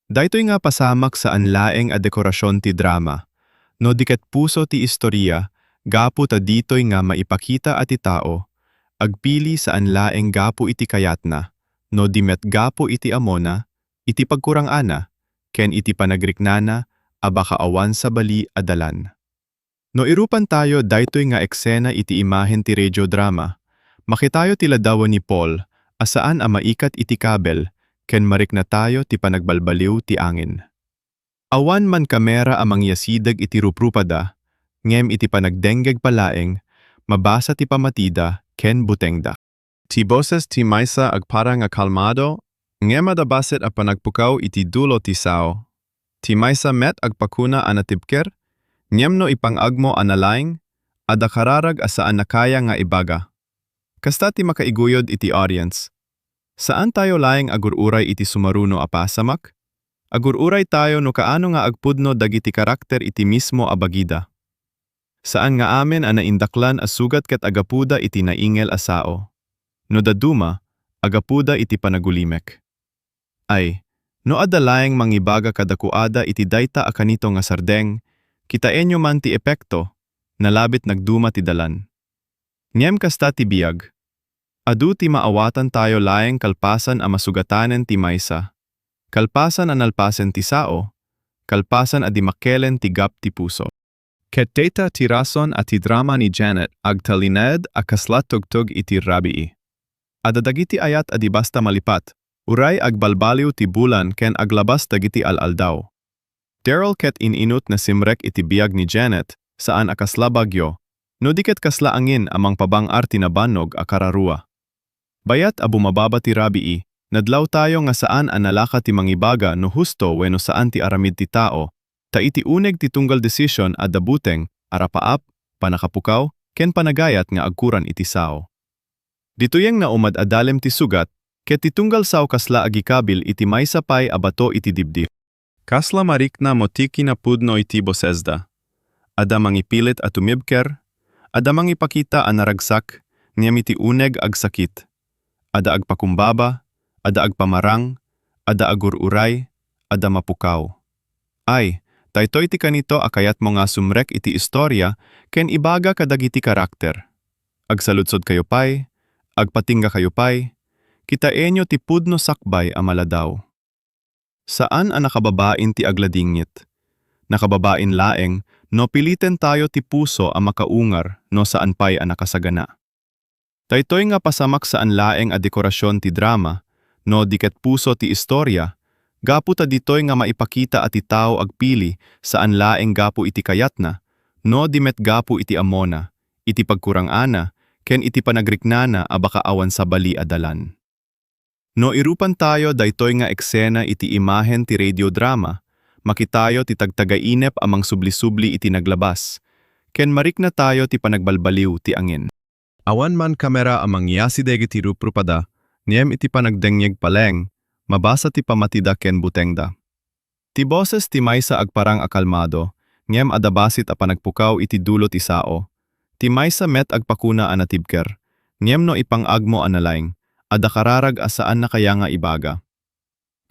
Daytoy nga pasamak saan laeng a dekorasyon ti drama, no diket puso ti istorya, gapu ta ditoy nga maipakita ati tao, agpili saan laeng gapu iti kayatna, no dimet gapu iti amona, iti pagkurang-ana, ken iti panagriknana, abaka awan sa bali adalan. No irupan tayo daytoy nga eksena iti imahen ti radiodrama, makitayo ti ladawan ni Paul, asaan a maikat iti kabel, ken marik na tayo ti panagbalbaliw ti angin. Awan man kamera amang yasidag iti ruprupada, ngem iti panagdenggeg palaeng, mabasa ti pamatida, ken butengda. Ti boses ti maysa agparang a kalmado, ngem adabasit a panagpukaw iti dulo ti sao. Ti maysa met agpakuna anatibker, ngem no ipangagmo analaing, adakararag asaan nakaya nga ibaga. Kasta ti makaiguyod iti audience. Saan tayo laeng agururay iti sumaruno a pasamak? Agururay tayo no kaano nga agpudno dagiti karakter iti mismo abagida. Saan nga amen a naindaklan a sugat ket agapuda iti naingel a sao. No daduma, agapuda iti panagulimek. Ay, no adalaeng mangibaga kadakuada iti dayta a kanito nga sardeng, kitaenyo man ti epekto, nalabit nagduma ti dalan. Ngem kasta ti biyag. Adu ti maawatan tayo laeng kalpasan a masugatanen ti maysa. Kalpasan analpasen ti sao, kalpasan a di makelen ti gap ti puso. Ket data ti rason at ti drama ni Janet agtalined a kaslat tugtog iti rabii. Adadagiti ayat adi basta malipat, uray agbalbaliw ti bulan ken aglabas dagiti alaldaw. Daryl ket ininut na simrek iti biyag ni Janet, saan akasla bagyo, no diket kasla angin amang pabang-ar tinabanog a kararua. Bayat a bumababa ti rabii, nadlaw tayo nga saan analaka ti mangibaga no husto wenno saan ti aramid ti tao, ta iti uneg ti tunggal desisyon a dabuteng, arapaap, panakapukaw, ken panagayat nga agkuran iti sao. Dituyeng na umad-adalem ti sugat, ket ti tunggal sao kasla agikabil iti maysa pay a bato iti dibdib. Kasla marikna motiki na pudno iti bosesda. Ada mangipilit at tumibker, ada mangipakita a naragsak, ngem iti uneg agsakit. Ada agpakumbaba, ada agpamarang, ada agururay, ada mapukaw. Ay, daytoy ti kanito akayat mo nga sumrek iti istorya ken ibaga kadagiti karakter. Agsaludsod kayo pay, agpatingga kayo pay, kitaenyo ti pudno sakbay a maladaw. Saan ang nakababain ti agladingit? Nakababain laeng, no piliten tayo ti puso a makaungar no saan pay ang nakasagana. Daytoy nga pasamak saan laeng a dekorasyon ti drama, no diket puso ti istorya, gapu ta ditoy nga maipakita ati tao agpili saan laeng gapu iti kayatna, no dimet gapu iti amona, iti pagkurang-ana, ken iti panagriknana a baka awan sa bali adalan. No irupan tayo daytoy nga eksena iti imahen ti radiodrama, makitayo ti tagtagainep amang subli-subli iti naglabas, ken marikna tayo ti panagbalbaliw ti angin. Awan man kamera amang yasideg iti ruprupada, niem iti panagdengyeg paleng, mabasa ti pamatida ken butengda. Ti boses ti maysa agparang akalmado, ngem adabasit a panagpukaw iti dulo ti sao. Ti maysa met agpakuna anatibker, ngem no ipangagmo analaing, adakararag asaan na kaya nga ibaga.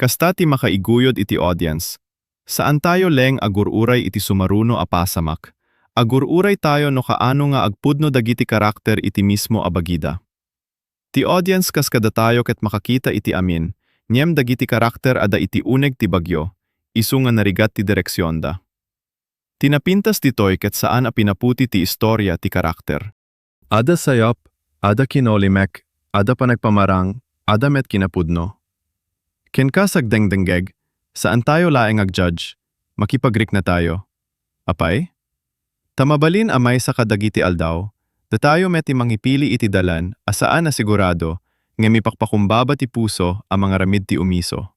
Kasta ti makaiguyod iti audience. Saan tayo leng agururay iti sumaruno a pasamak. Agururay tayo no kaano nga agpudno dagiti karakter iti mismo abagida. Ti audience kas kada tayo ket makakita iti amin, ngem dagiti karakter ada iti uneg ti bagyo, isu nga narigat ti direksyon da. Tinapintas ditoy ket saan a pinaputi ti istorya ti karakter. Ada sayop, ada kinolimek, ada panagpamarang, ada met kinapudno. Ken kasag dengdenggeg, saan tayo laeng agjudge, makipagrik na tayo. Apay? Tamabalin amay sa kadagiti aldaw, datayo meti mangipili iti dalan, asaan na sigurado, nga mipakpakumbaba ti puso ang mga ramid ti umiso.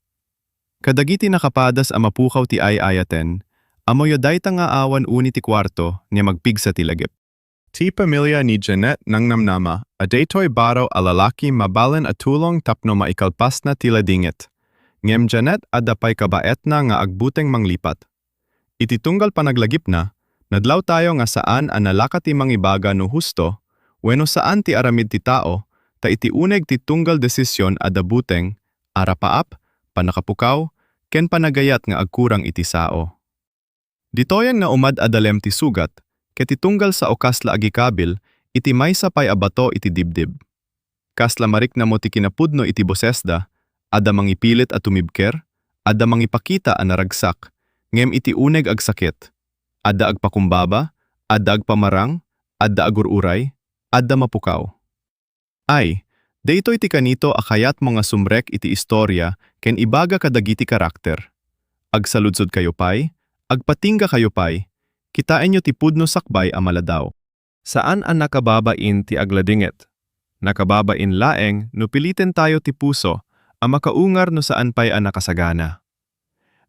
Kadagiti nakapadas a mapukaw ti ay-ayaten, amoyo dayta nga awan uni ti kwarto, nga magpigsa ti lagip. Ti pamilya ni Janet nang namnama, adetoy baraw alalaki mabalan at tulong tapno maikalpas na tila dingit. Ngem Janet adapay kabaet na nga agbuteng manglipat. Iti tunggal panaglagip na, nadlaw tayo nga saan analaka ti mangibaga no husto, wenno saan ti aramid ti tao, ta iti uneg ti tunggal desisyon adabuteng, arapaap, panakapukaw, ken panagayat nga agkurang iti sao. Ditoyan nga umad adalem ti sugat, ket tunggal sa okasla agikabil, iti maysa pay abato iti dibdib. Kasla marik na mo ti kinapudno iti bosesda, ada mangipilit at tumibker, ada mangipakita a naragsak, ngem iti uneg agsakit. Ada agpakumbaba, ada agpamarang, ada agururay, ada mapukaw. Ay, daytoy ti kanito akayat mga sumrek iti istorya ken ibaga kadagiti karakter. Agsaludsod kayo pay, agpatingga kayo pay, kitain nyo ti pudno sakbay a maladaw. Saan ang nakababain ti agladinget? Nakababain laeng no pilitin tayo ti puso a makaungar no saan pay a nakasagana.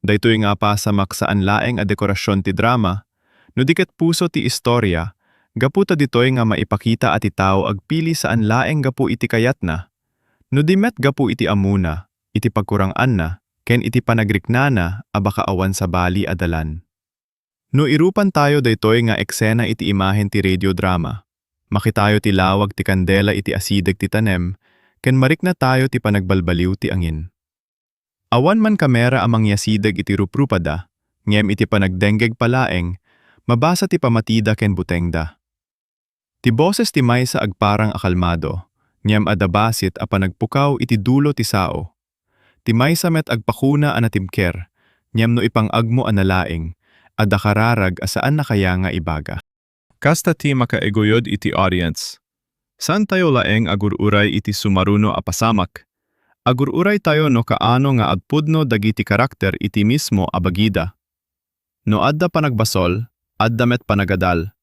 Daytoy nga pa sa maksaan laeng a dekorasyon ti drama, no diket puso ti istorya, gaputa ditoy nga maipakita at itaw agpili saan laeng gapu iti kayat na, no dimet gapu iti amuna, iti pagkurangan na, ken iti panagriknana a baka awan sa bali adalan. No irupan tayo daytoy nga eksena iti imahen ti radio drama, makitayo ti lawag ti kandela iti asideg ti tanem, ken marik na tayo ti panagbalbaliw ti angin. Awan man kamera amang yasideg iti ruprupada, ngem iti panagdenggeg palaeng, mabasa ti pamatida ken butengda. Ti boses ti maysa agparang akalmado, ngem adabasit a panagpukaw iti dulo ti sao. Ti maysa met agpakuna a natimker, ngem no ipangagmo a nalaing, adakararag asaan na kaya nga ibaga. Kasta ti makaegoyod iti audience. Saan tayo laeng agururay iti sumaruno a pasamak? Agururay tayo no kaano nga agpudno dagiti karakter iti mismo abagida. No adda panagbasol, adda met panagadal.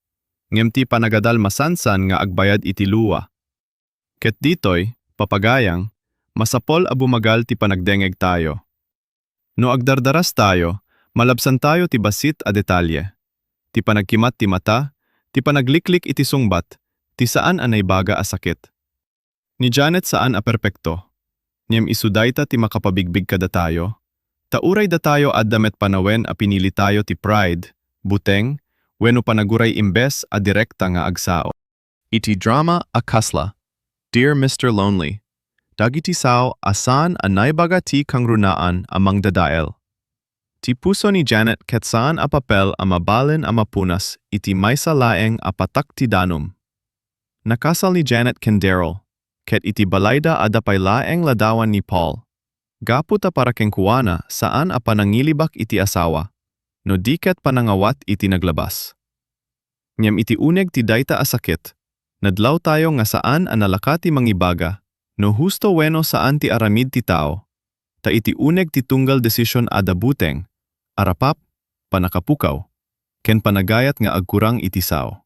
Ngem ti panagadal masansan nga agbayad iti luwa. Ket ditoy, papagayang, masapol a bumagal ti panagdengeg tayo. No agdardaras tayo, malabsan tayo ti basit a detalye. Ti panagkimat ti mata, ti panagliklik iti sungbat, ti saan anay baga a sakit. Ni Janet saan a perpekto. Ngem isuday ta ti makapabigbig kada tayo. Tauray da tayo addamet panawen a pinili tayo ti pride, buteng, wenno panaguray imbes a direkta nga agsao. Iti drama a kasla, Dear Mr. Lonely, dagiti sao asan a naibaga ti kangrunaan amang dadael. Ti puso ni Janet ket saan a papel a mabalin a mapunas iti maysa laeng a patak ti danum. Nakasal ni Janet ken Daryl, ket iti balayda adapay laeng ladawan ni Paul. Gapu ta para ken kuwana saan a panangilibak iti asawa, no diket panangawat iti naglabas. Ngem iti uneg ti dayta asakit, nadlaw tayo nga saan analakati mangibaga, no husto wenno saan ti aramid ti tao, ta iti uneg ti tunggal desisyon adabuteng, arapap, panakapukaw, ken panagayat nga agkurang iti sao.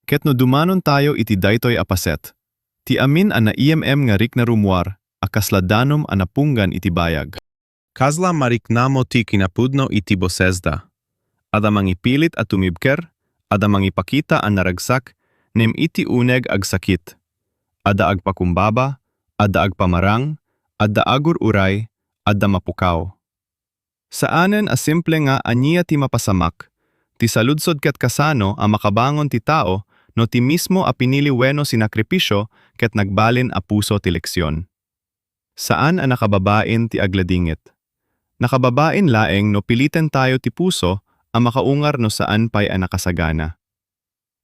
Ket no dumanon tayo iti daytoy apaset, ti amin a na IMM nga rik na rumwar, a kasladanom a napunggan iti bayag. Kasla mariknamo ti kinapudno iti bosesda. Ada mangipilit at tumibker, ada mangipakita ang naragsak, nem iti uneg agsakit. Ada agpakumbaba, ada agpamarang, ada agururay, ada mapukaw. Saanen a simple nga aniya ti mapasamak, ti saludsod ket kasano a makabangon ti tao, no ti mismo a pinili wenno sinakripisyo ket nagbalin a puso ti leksyon. Saan a nakababain ti agladingit? Nakababain laeng no piliten tayo ti puso a makaungar no saan pay a nakasagana.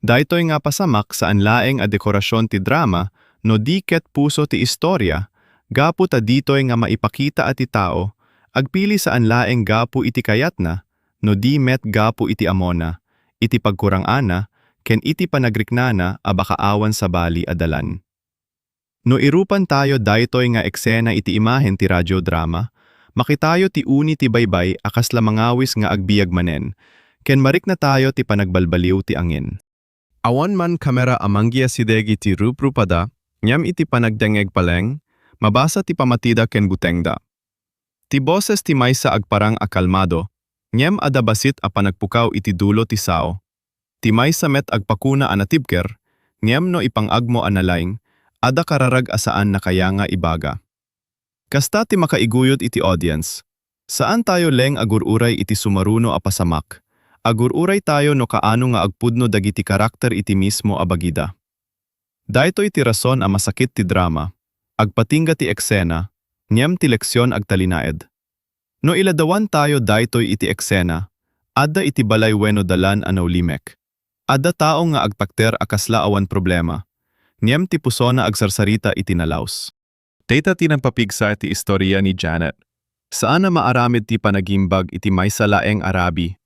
Daytoy nga pasamak saan laeng a dekorasyon ti drama no di ket puso ti istorya, gapu ta ditoy nga maipakita at ti tao, agpili saan laeng gapu iti kayat na, no di met gapu iti amona, iti pagkurangana, ken iti panagriknana a baka awan sa bali adalan. No irupan tayo daytoy nga eksena iti imahen ti radyo drama, makitayo ti uni ti baybay akas la mangawis nga agbiag manen, ken marik na tayo ti panagbalbaliw ti angin. Awan man kamera amanggia sidegi ti ruprupada, nyam iti panagdengeg paleng, mabasa ti pamatida ken butengda. Ti boses ti maysa agparang akalmado, nyam adabasit a panagpukaw iti dulo ti sao. Ti maysa met agpakuna anatibker, ngem no ipangagmo analaing, ada kararag asaan na kaya nga ibaga. Kasta ti makaiguyod iti audience. Saan tayo leng agururay iti sumaruno a pasamak? Agururay tayo no kaano nga agpudno dagiti karakter iti mismo a bagida. Dayto iti rason a masakit ti drama, agpatingga ti eksena, ngem ti leksyon agtalinaed. No iladawan tayo daytoy iti eksena, adda iti balay wenno dalan a naulimek. Adda tao nga agtakter akasla awan problema, ngem ti pusona agsarsarita iti nalaws. Data tinampapigsa iti istorya ni Janet. Saan na maaramid ti panagimbag iti maysa laeng Arabi?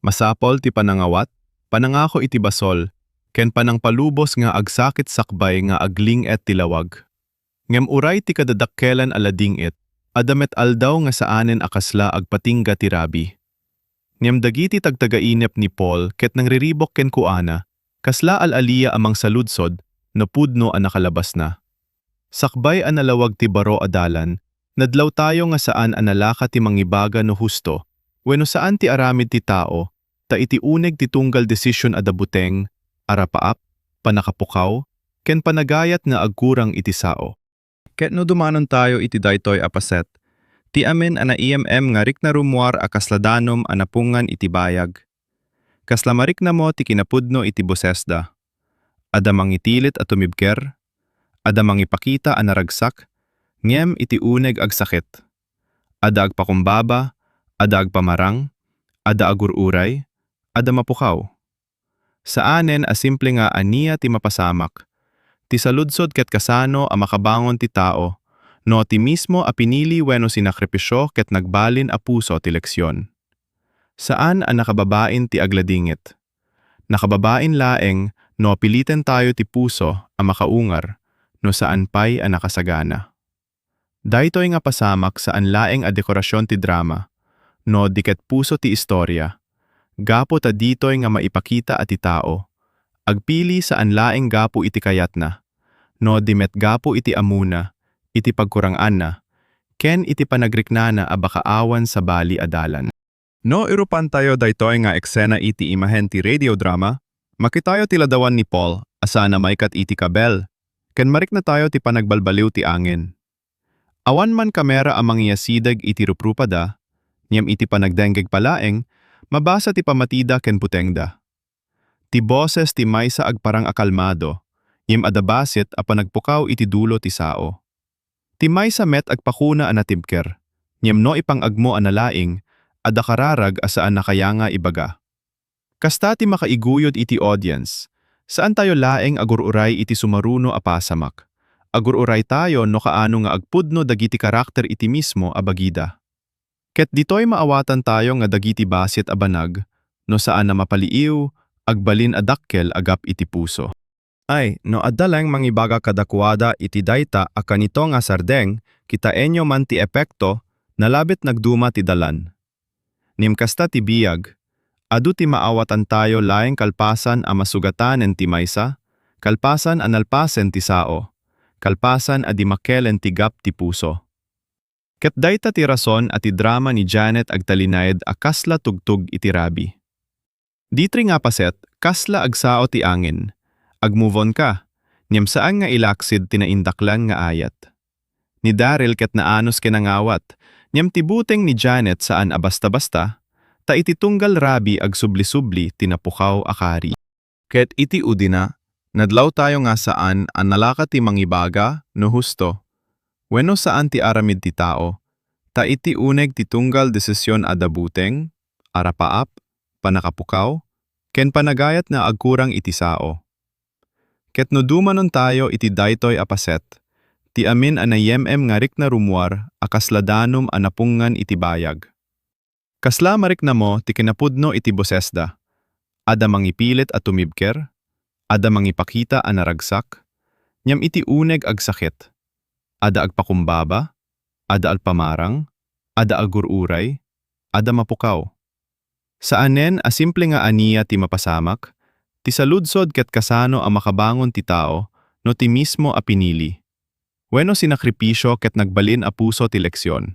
Masapol ti panangawat, panangako iti basol, ken panangpalubos nga agsakit sakbay nga agling et tilawag. Ngem uray ti kadadakkelan alading it, adamet aldaw nga saanen akasla agpatingga ti Rabi. Ngem dagiti tagtagainep ni Paul ket nangriribok ken kuana, kasla alaliya amang saludsod, no pudno a nakalabas na. Sakbay a nalawag ti baro adalan, nadlaw tayo nga saan analaka ti mangibaga no husto, wenno saan ti aramid ti tao, ta iti uneg ti tunggal desisyon adabuteng, arapaap, panakapukaw, ken panagayat nga agkurang iti sao. Ket no dumanon tayo iti daytoy apaset, ti amin ana IMM nga rik na rumuar a kasladanom a napungan iti bayag. Kaslamarik na mo ti kinapudno iti bosesda. Ada mangitilit at tumibker, ada mangipakita a naragsak, ngem iti uneg agsakit. Ada agpakumbaba, ada agpamarang, ada agururay, ada mapukaw. Saanen a simple nga aniya ti mapasamak, ti saludsod ket kasano a makabangon ti tao, no ti mismo a pinili wenno sinakripisyo ket nagbalin a puso ti leksyon. Saan a nakababain ti agladingit? Nakababain laeng no piliten tayo ti puso a makaungar, no saan pay a nakasagana. Daytoy nga pasamak saan laeng a dekorasyon ti drama, no diket puso ti istorya, gapo ta ditoy nga maipakita ati tao, agpili saan laeng gapo iti kayat na, no dimet gapo iti amuna, iti pagkurangan na, ken iti panagriknana a bakaawan sa bali adalan. No irupan tayo daytoy nga eksena iti imahen ti radio drama, makitayo ti ladawan ni Paul, asana may kat iti kabel, ken marik na tayo ti panagbalbaliw ti angin. Awan man kamera amang iyasidag iti ruprupada, niyam iti panagdenggeg palaeng, mabasa ti pamatida ken putengda. Ti boses ti maysa agparang akalmado, niyam adabasit a panagpukaw iti dulo ti sao. Ti maysa met agpakuna anatibker, niyam no ipangagmo analaing, ada kararag asaan na kaya nga ibaga. Kasta ti makaiguyod iti audience, saan tayo laeng agururay iti sumaruno a pasamak. Agururay tayo no kaano nga agpudno dagiti karakter iti mismo a bagida. Ket ditoy maawatan tayo nga dagiti basit a banag, no saan na mapaliiw, agbalin a dakkel agap iti puso. Ay, no addalang mangibaga kadakwada iti dayta a kanito nga sardeng, kita enyo man ti epekto, nalabit nagduma ti dalan. Nimkasta ti biyag, adu ti maawatan tayo laeng kalpasan a masugatan en ti maysa, kalpasan analpasen ti sao, kalpasan a di makelen ti gap ti puso. Ket dayta ti rason at ti drama ni Janet agtalinayed a kasla tugtug iti Rabi. Ditri nga paset, kasla agsao ti angin, agmove on ka, niyam saan nga ilaksid tinaindaklan nga ayat. Ni Daryl ket naanos kenangawat, niyam tibuteng ni Janet saan a basta-basta, ta iti tunggal Rabi agsubli-subli tinapukaw akari. Ket iti udina, nadlaw tayo nga saan ang nalaka ti mangibaga no husto, wenno saan ti aramid ti tao, ta iti uneg ti tunggal desisyon adabuteng, arapaap, panakapukaw, ken panagayat na agkurang iti sao. Ket no dumanon tayo iti daytoy apaset, ti amin anayemem nga rik na rumuar akasladanom anapungan iti bayag. Kasla marik na mo ti kinapudno iti bosesda, ada mangipilit at tumibker, ada mangipakita a naragsak, nyam iti uneg agsakit, ada agpakumbaba, ada alpamarang, ada agururay, ada mapukaw. Saanen a simple nga aniya ti mapasamak, ti saludsod ket kasano a makabangon ti tao, no ti mismo a pinili. Wenno sinakripisyo ket nagbalin a puso ti leksyon.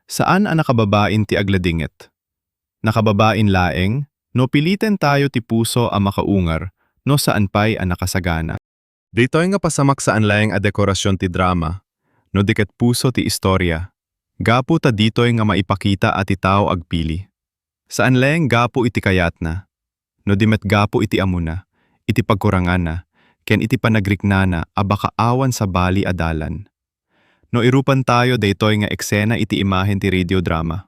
Saan a nakababain ti agladinget? Nakababain laeng, No piliten tayo ti puso a makaungar, no saan pa'y a nakasagana. Dito'y nga pasamak saan laeng a dekorasyon ti drama, no diket puso ti istorya. Gapu ta dito'y nga maipakita at tao agpili. Saan laeng gapu iti kayat na, no dimet gapu iti amuna, iti pagkurangan na, ken iti panagriknana a baka awan sa bali adalan. No irupan tayo daytoy nga eksena iti imahen ti radio drama.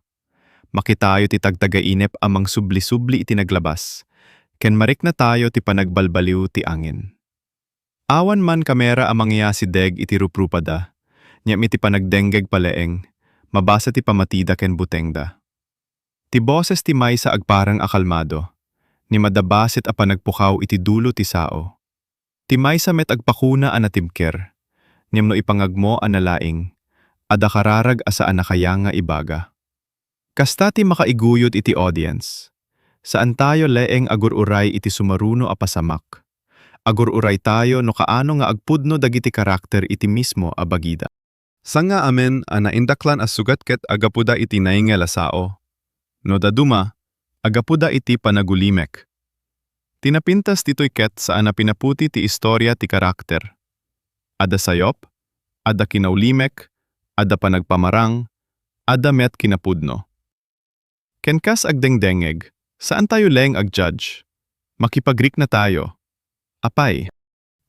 Makitayo ti tagtagainep amang subli-subli iti naglabas, ken marik na tayo ti panagbalbaliw ti angin. Awan man kamera amang iya si deg iti ruprupada, nyam iti panagdenggeg paleeng, mabasa ti pamatida ken butengda. Ti boses ti maysa agparang akalmado, ni madabasit a panagpukaw iti dulo ti sao. Ti maysa met agpakuna a natibker, nyam no ipangagmo a nalaing, ada kararag asa anakaya nga ibaga. Kasta ti makaiguyod iti audience. Saan tayo leeng agururay iti sumaruno a pasamak. Agururay tayo no kaano nga agpudno dagiti karakter iti mismo a bagida. Sanga amen a naindaklan a sugat ket agapuda iti naingel a sao. No daduma, agapuda iti panagulimek. Tinapintas titoy ket saan na pinaputi ti istorya ti karakter. Ada sayop, ada kinaulimek, ada panagpamarang, ada met kinapudno. Kenkas agdengdengeg, saan tayo leng agjudge? Makipagrik na tayo. Apay,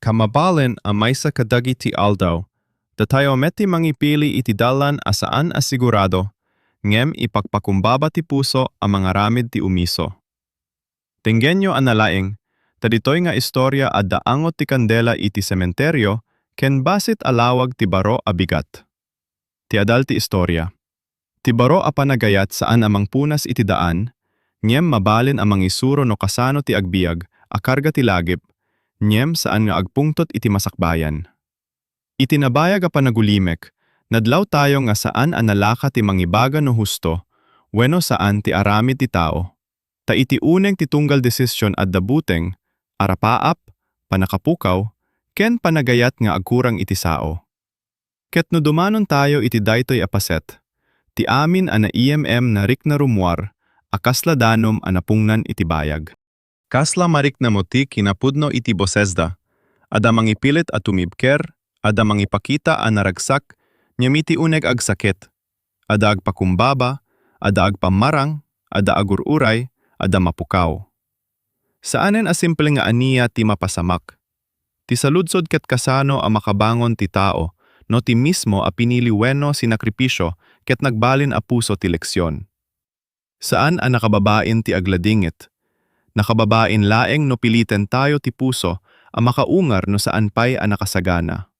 kamabalen a maysa kadagi ti aldaw, da tayo meti mangipili iti dalan asaan asigurado, ngem ipagpakumbaba ti puso a mga ramid ti umiso. Tinggenyo analaeng, taditoy nga istorya a daangot ti kandela iti sementeryo, ken basit alawag ti baro a bigat. Ti adal ti istorya. Ti baro a panagayat saan amang punas iti daan, nyem mabalin amang isuro no kasano ti agbiag, a karga ti lagip, nyem saan nga agpungtot iti masakbayan. Iti nabayag a panagulimek, nadlaw tayo nga saan analaka ti mangibaga no husto, wenno saan ti aramid ti tao. Ta iti uneng ti tunggal desisyon at dabuteng, arapaap, panakapukaw, ken panagayat nga agkurang iti sao. Ket no dumanon tayo iti daytoy apaset, ti amin ana IMM na rik na rumwar, akasla danom anapungnan iti bayag. Kasla marik na moti kinapudno iti bosesda, ada mangipilit at tumibker, ada mangipakita a naragsak, nyamiti uneg agsakit, ada agpakumbaba, ada agpamarang, ada agururay, ada mapukaw. Saanen a simple nga aniya ti mapasamak. Ti saludsod ket kasano a makabangon ti tao, no ti mismo a pinili wenno sinakripisyo ket nagbalin a puso ti leksyon. Saan a nakababain ti agladingit? Nakababain laeng no piliten tayo ti puso a makaungar no saan pay a nakasagana.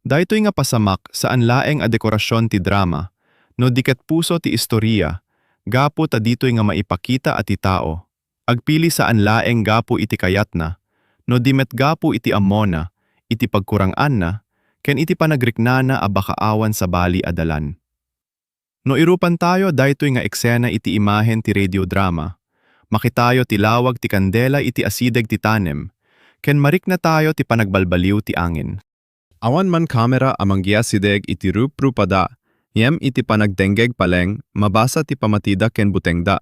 Daytoy nga pasamak saan laeng a dekorasyon ti drama, no diket puso ti istorya, gapu ta ditoy nga maipakita at ti tao. Agpili saan laeng gapu iti kayat na, no dimet gapu iti amona, iti pagkurangan na, ken iti panagriknana a baka awan sa bali adalan. No irupan tayo daytoy nga eksena iti imahen ti radio drama, makitayo ti lawag ti kandela iti asideg ti tanem, ken marik na tayo ti panagbalbaliw ti angin. Awan man kamera amang giasideg iti ruprupada, yem iti panagdenggeg paleng, mabasa ti pamatida ken butengda.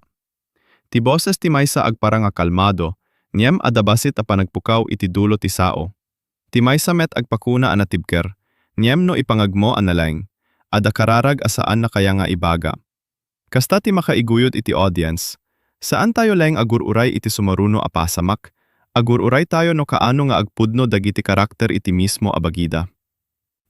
Ti boses ti maysa agparang akalmado, nyem adabasit a panagpukaw iti dulo ti sao. Ti maysa met agpakuna a natibker, nyem no ipangagmo analeng, ada kararag asaan na kaya nga ibaga. Kasta ti makaiguyod iti audience, saan tayo leng agururay iti sumaruno a pasamak, agururay tayo no kaano nga agpudno dagiti karakter iti mismo a bagida.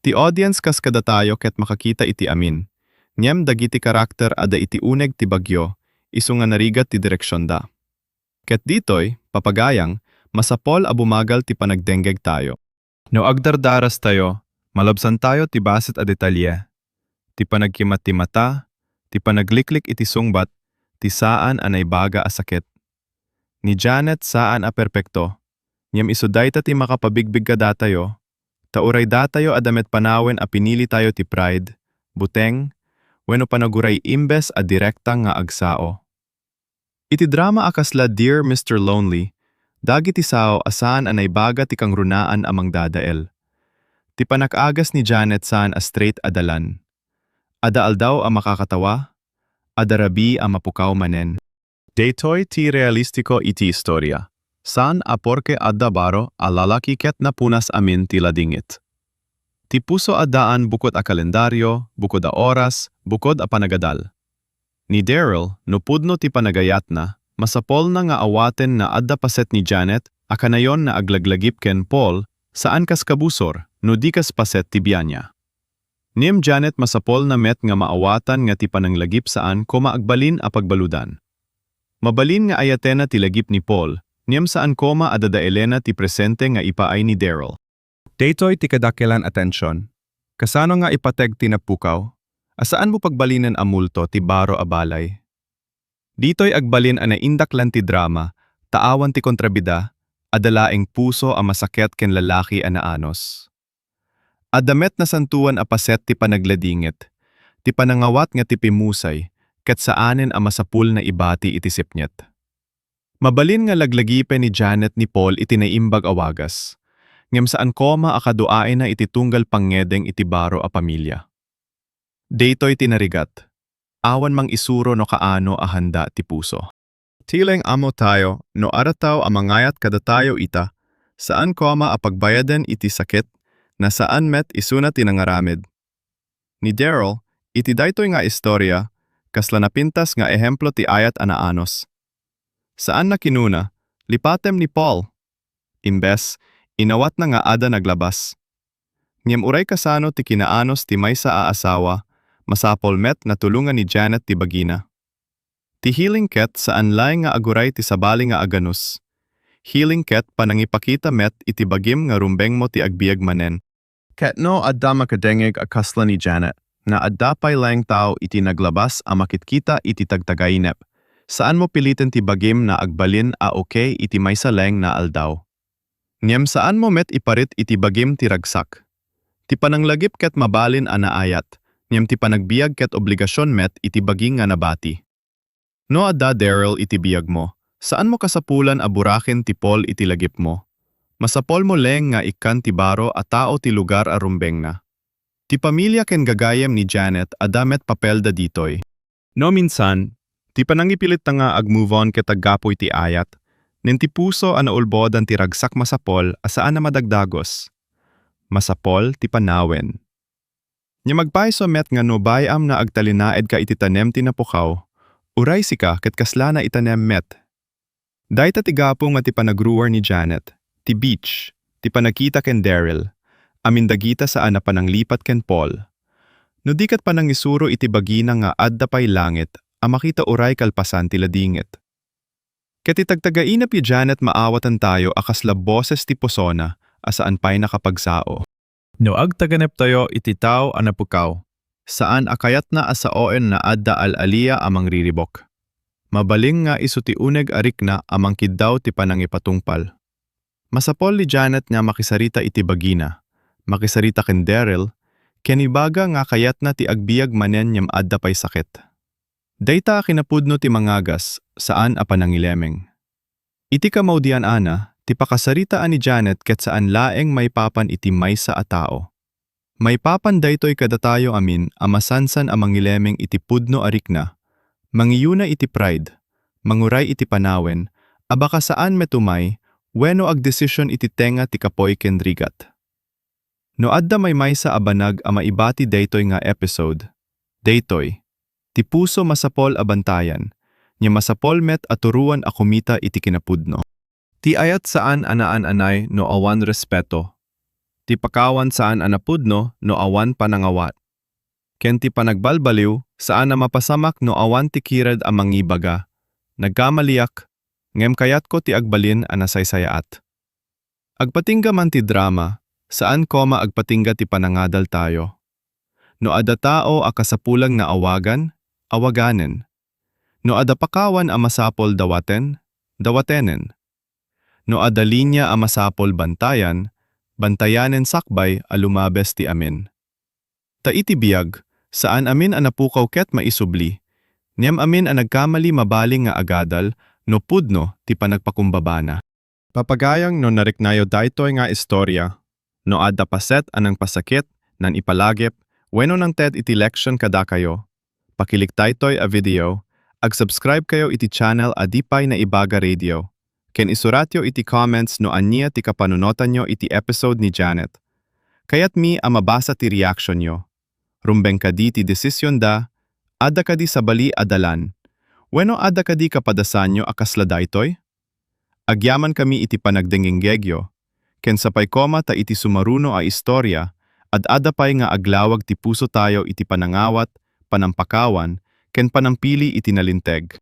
Ti audience kas kada tayo ket makakita iti amin, nyem dagiti karakter ada iti uneg ti bagyo, isu nga narigat ti direksyon da. Ket ditoy, papagayang, masapol a bumagal ti panagdenggeg tayo. No agdardaras tayo, malabsan tayo ti basit a detalye. Ti panagkimat ti mata, ti panagliklik iti sungbat, ti saan anay baga a sakit. Ni Janet saan a perpekto, nyam isuday ta ti makapabigbig ka datayo, tauray datayo adamet panawen a pinili tayo ti pride, buteng, wenno panaguray imbes a direkta nga agsao. Iti drama akasla Dear Mr. Lonely, dagi ti sao asaan anay baga ti kangrunaan amang dadael. Ti panakagas ni Janet saan a straight adalan. Ada aldaw a makakatawa, ada rabi a mapukaw manen. Daytoy ti realistiko iti istorya. San a porke adda baro a lalaki ket na punas amin ti ladingit. Ti puso addaan bukod a kalendaryo, bukod a oras, bukod a panagadal. Ni Daryl, no pudno ti panagayat na, masapol na nga awaten na adda paset ni Janet, a kanayon na aglaglagip ken Paul, saan kas kabusor, no di kas paset ti biyanya. Niem Janet masapol na met nga maawatan nga ti pananglagip saan ko maagbalin a pagbaludan. Mabalin nga ayatena ti lagip ni Paul, niem saan koma adada Elena ti presente nga ipaay ni Daryl. Daytoy ti kadakelan atensyon. Kasano nga ipateg ti napukaw? Asaan mo pagbalinan a multo ti baro a balay? Ditoy agbalin a naindak lan ti drama, taawan ti kontrabida, adalaeng puso a masakit ken lalaki a naanos. Adamet na santuan a paset ti panagladingit, ti panangawat nga ti pimusay, ket saanen a masapul na ibati iti sipnyet. Mabalin nga laglagipe ni Janet ni Paul iti naimbag awagas, ngem saan koma akaduain na iti tunggal pangnedeng iti baro a pamilya. Daytoy tinarigat, awan mang isuro no kaano a handa ti puso. Tileng amo tayo, no arataw a mangayat kada tayo ita, saan koma a pagbayaden iti sakit, na saan met isuna tinangaramid. Ni Daryl, iti daytoy nga istorya, kasla napintas nga ehemplo ti ayat anaanos. Saan na kinuna, lipatem ni Paul. Imbes, inawat na nga ada naglabas. Ngem uray kasano ti kinaanos ti maysa a asawa, masapol met na tulungan ni Janet ti bagina. Ti healing ket saan laeng nga aguray ti sabali nga aganus. Healing ket panangipakita met iti bagim nga rumbeng mo ti agbiag manen. Ket no adda makadengeg a kasla ni Janet, na adda pay laeng tao iti naglabas a makitkita iti tagtagainep. Saan mo pilitin ti bagim na agbalin a okay iti maysa laeng na aldaw. Ngem saan mo met iparit iti bagim ti ragsak. Ti pananglagip ket mabalin a naayat, ngem ti panagbiag ket obligasyon met iti baging nga nabati. No adda Daryl iti biyag mo, saan mo kasapulan a burakin ti Paul iti lagip mo? Masapol mo leng nga ikan ti baro a tao ti lugar a rumbeng na. Ti pamilya ken gagayem ni Janet adamet papel da ditoy. No minsan, ti panangipilit ta nga ag-move on ket aggapoy ti ayat, nen ti puso a naulbodan ti ragsak masapol a saan na madagdagos. Masapol ti panawen. Nya magpaiso met nga no bayam na agtalinaed ka iti tanem ti napukaw, uray sika ket kasla na itanem met. Dayta ti gapo nga ti panagruwer ni Janet, ti beach, ti panakita ken Daryl, amindagita saan na pananglipat ken Paul. No di kat panangisuro iti bagina nga adda pay langit, a makita uray kalpasan ti ladingit. Ket itagtagainap yu Janet maawatan tayo akasla boses ti posona, asaan pay nakapagsao. No agtaganep tayo iti tao a napukaw, saan akayat na asaoen na adda al-aliya amang riribok. Mabaling nga iso ti uneg arik na amang kiddaw ti panangipatungpal. Masapol ni Janet nga makisarita iti bagina, makisarita ken Daryl, ken ibaga nga kayat na ti agbiag manen nyam adda pay sakit. Dayta kinapudno ti mangagas, saan a panangilemeng. Iti kamaudian ana, ti pakasaritaan ni Janet ket saan laeng may papan iti maysa a tao. May papan daytoy kada tayo amin a masansan a mangilemeng iti pudno arik na, mangiyuna iti pride, manguray iti panawen, abaka saan metumay, wenno agdesisyon iti tenga ti kapoy ken rigat. No adda may maysa a banag a maibati daytoy nga episode, daytoy, ti puso masapol a bantayan, nya masapol met aturuan a kumita iti kinapudno. Ti ayat saan anaan-anay no awan respeto, ti pakawan saan anapudno no awan panangawat. Ken ti panagbalbaliw saan na mapasamak no awan ti kirad a mangibaga, nagkamaliak, ngem kayat ko ti agbalin a nasaysayaat. Agpatingga man ti drama, saan koma agpatingga ti panangadal tayo. No ada tao a kasapulang na awagan, awaganen. No ada pakawan a masapol dawaten, dawatenen. No ada linya a masapol bantayan, bantayanen sakbay a lumabes ti amin. Ta iti biyag, saan amin a napukaw ket maisubli, niyam amin a nagkamali mabaling nga agadal, no pudno ti panagpakumbabana. Papagayang no nariknayo daytoy nga istorya, no adda paset anang pasakit, nan ipalagip, wenno nang ted iti leksyon kada kayo, pakilik daytoy a video, ag-subscribe kayo iti channel Adipay na Ibaga Radio. Ken isuratyo iti comments no anya ti kapanunotan nyo iti episode ni Janet. Kayat mi mabasa ti reaction nyo. Rumbeng kadi ti desisyon da, ada kadi sabali adalan. Wenno ada kadi kapadasan nyo akasla daytoy? Agyaman kami iti panagdengenggegyo. Ken sapay koma ta iti sumaruno a istorya, ad-ada pay nga aglawag ti puso tayo iti panangawat, panampakawan, ken panampili iti nalinteg.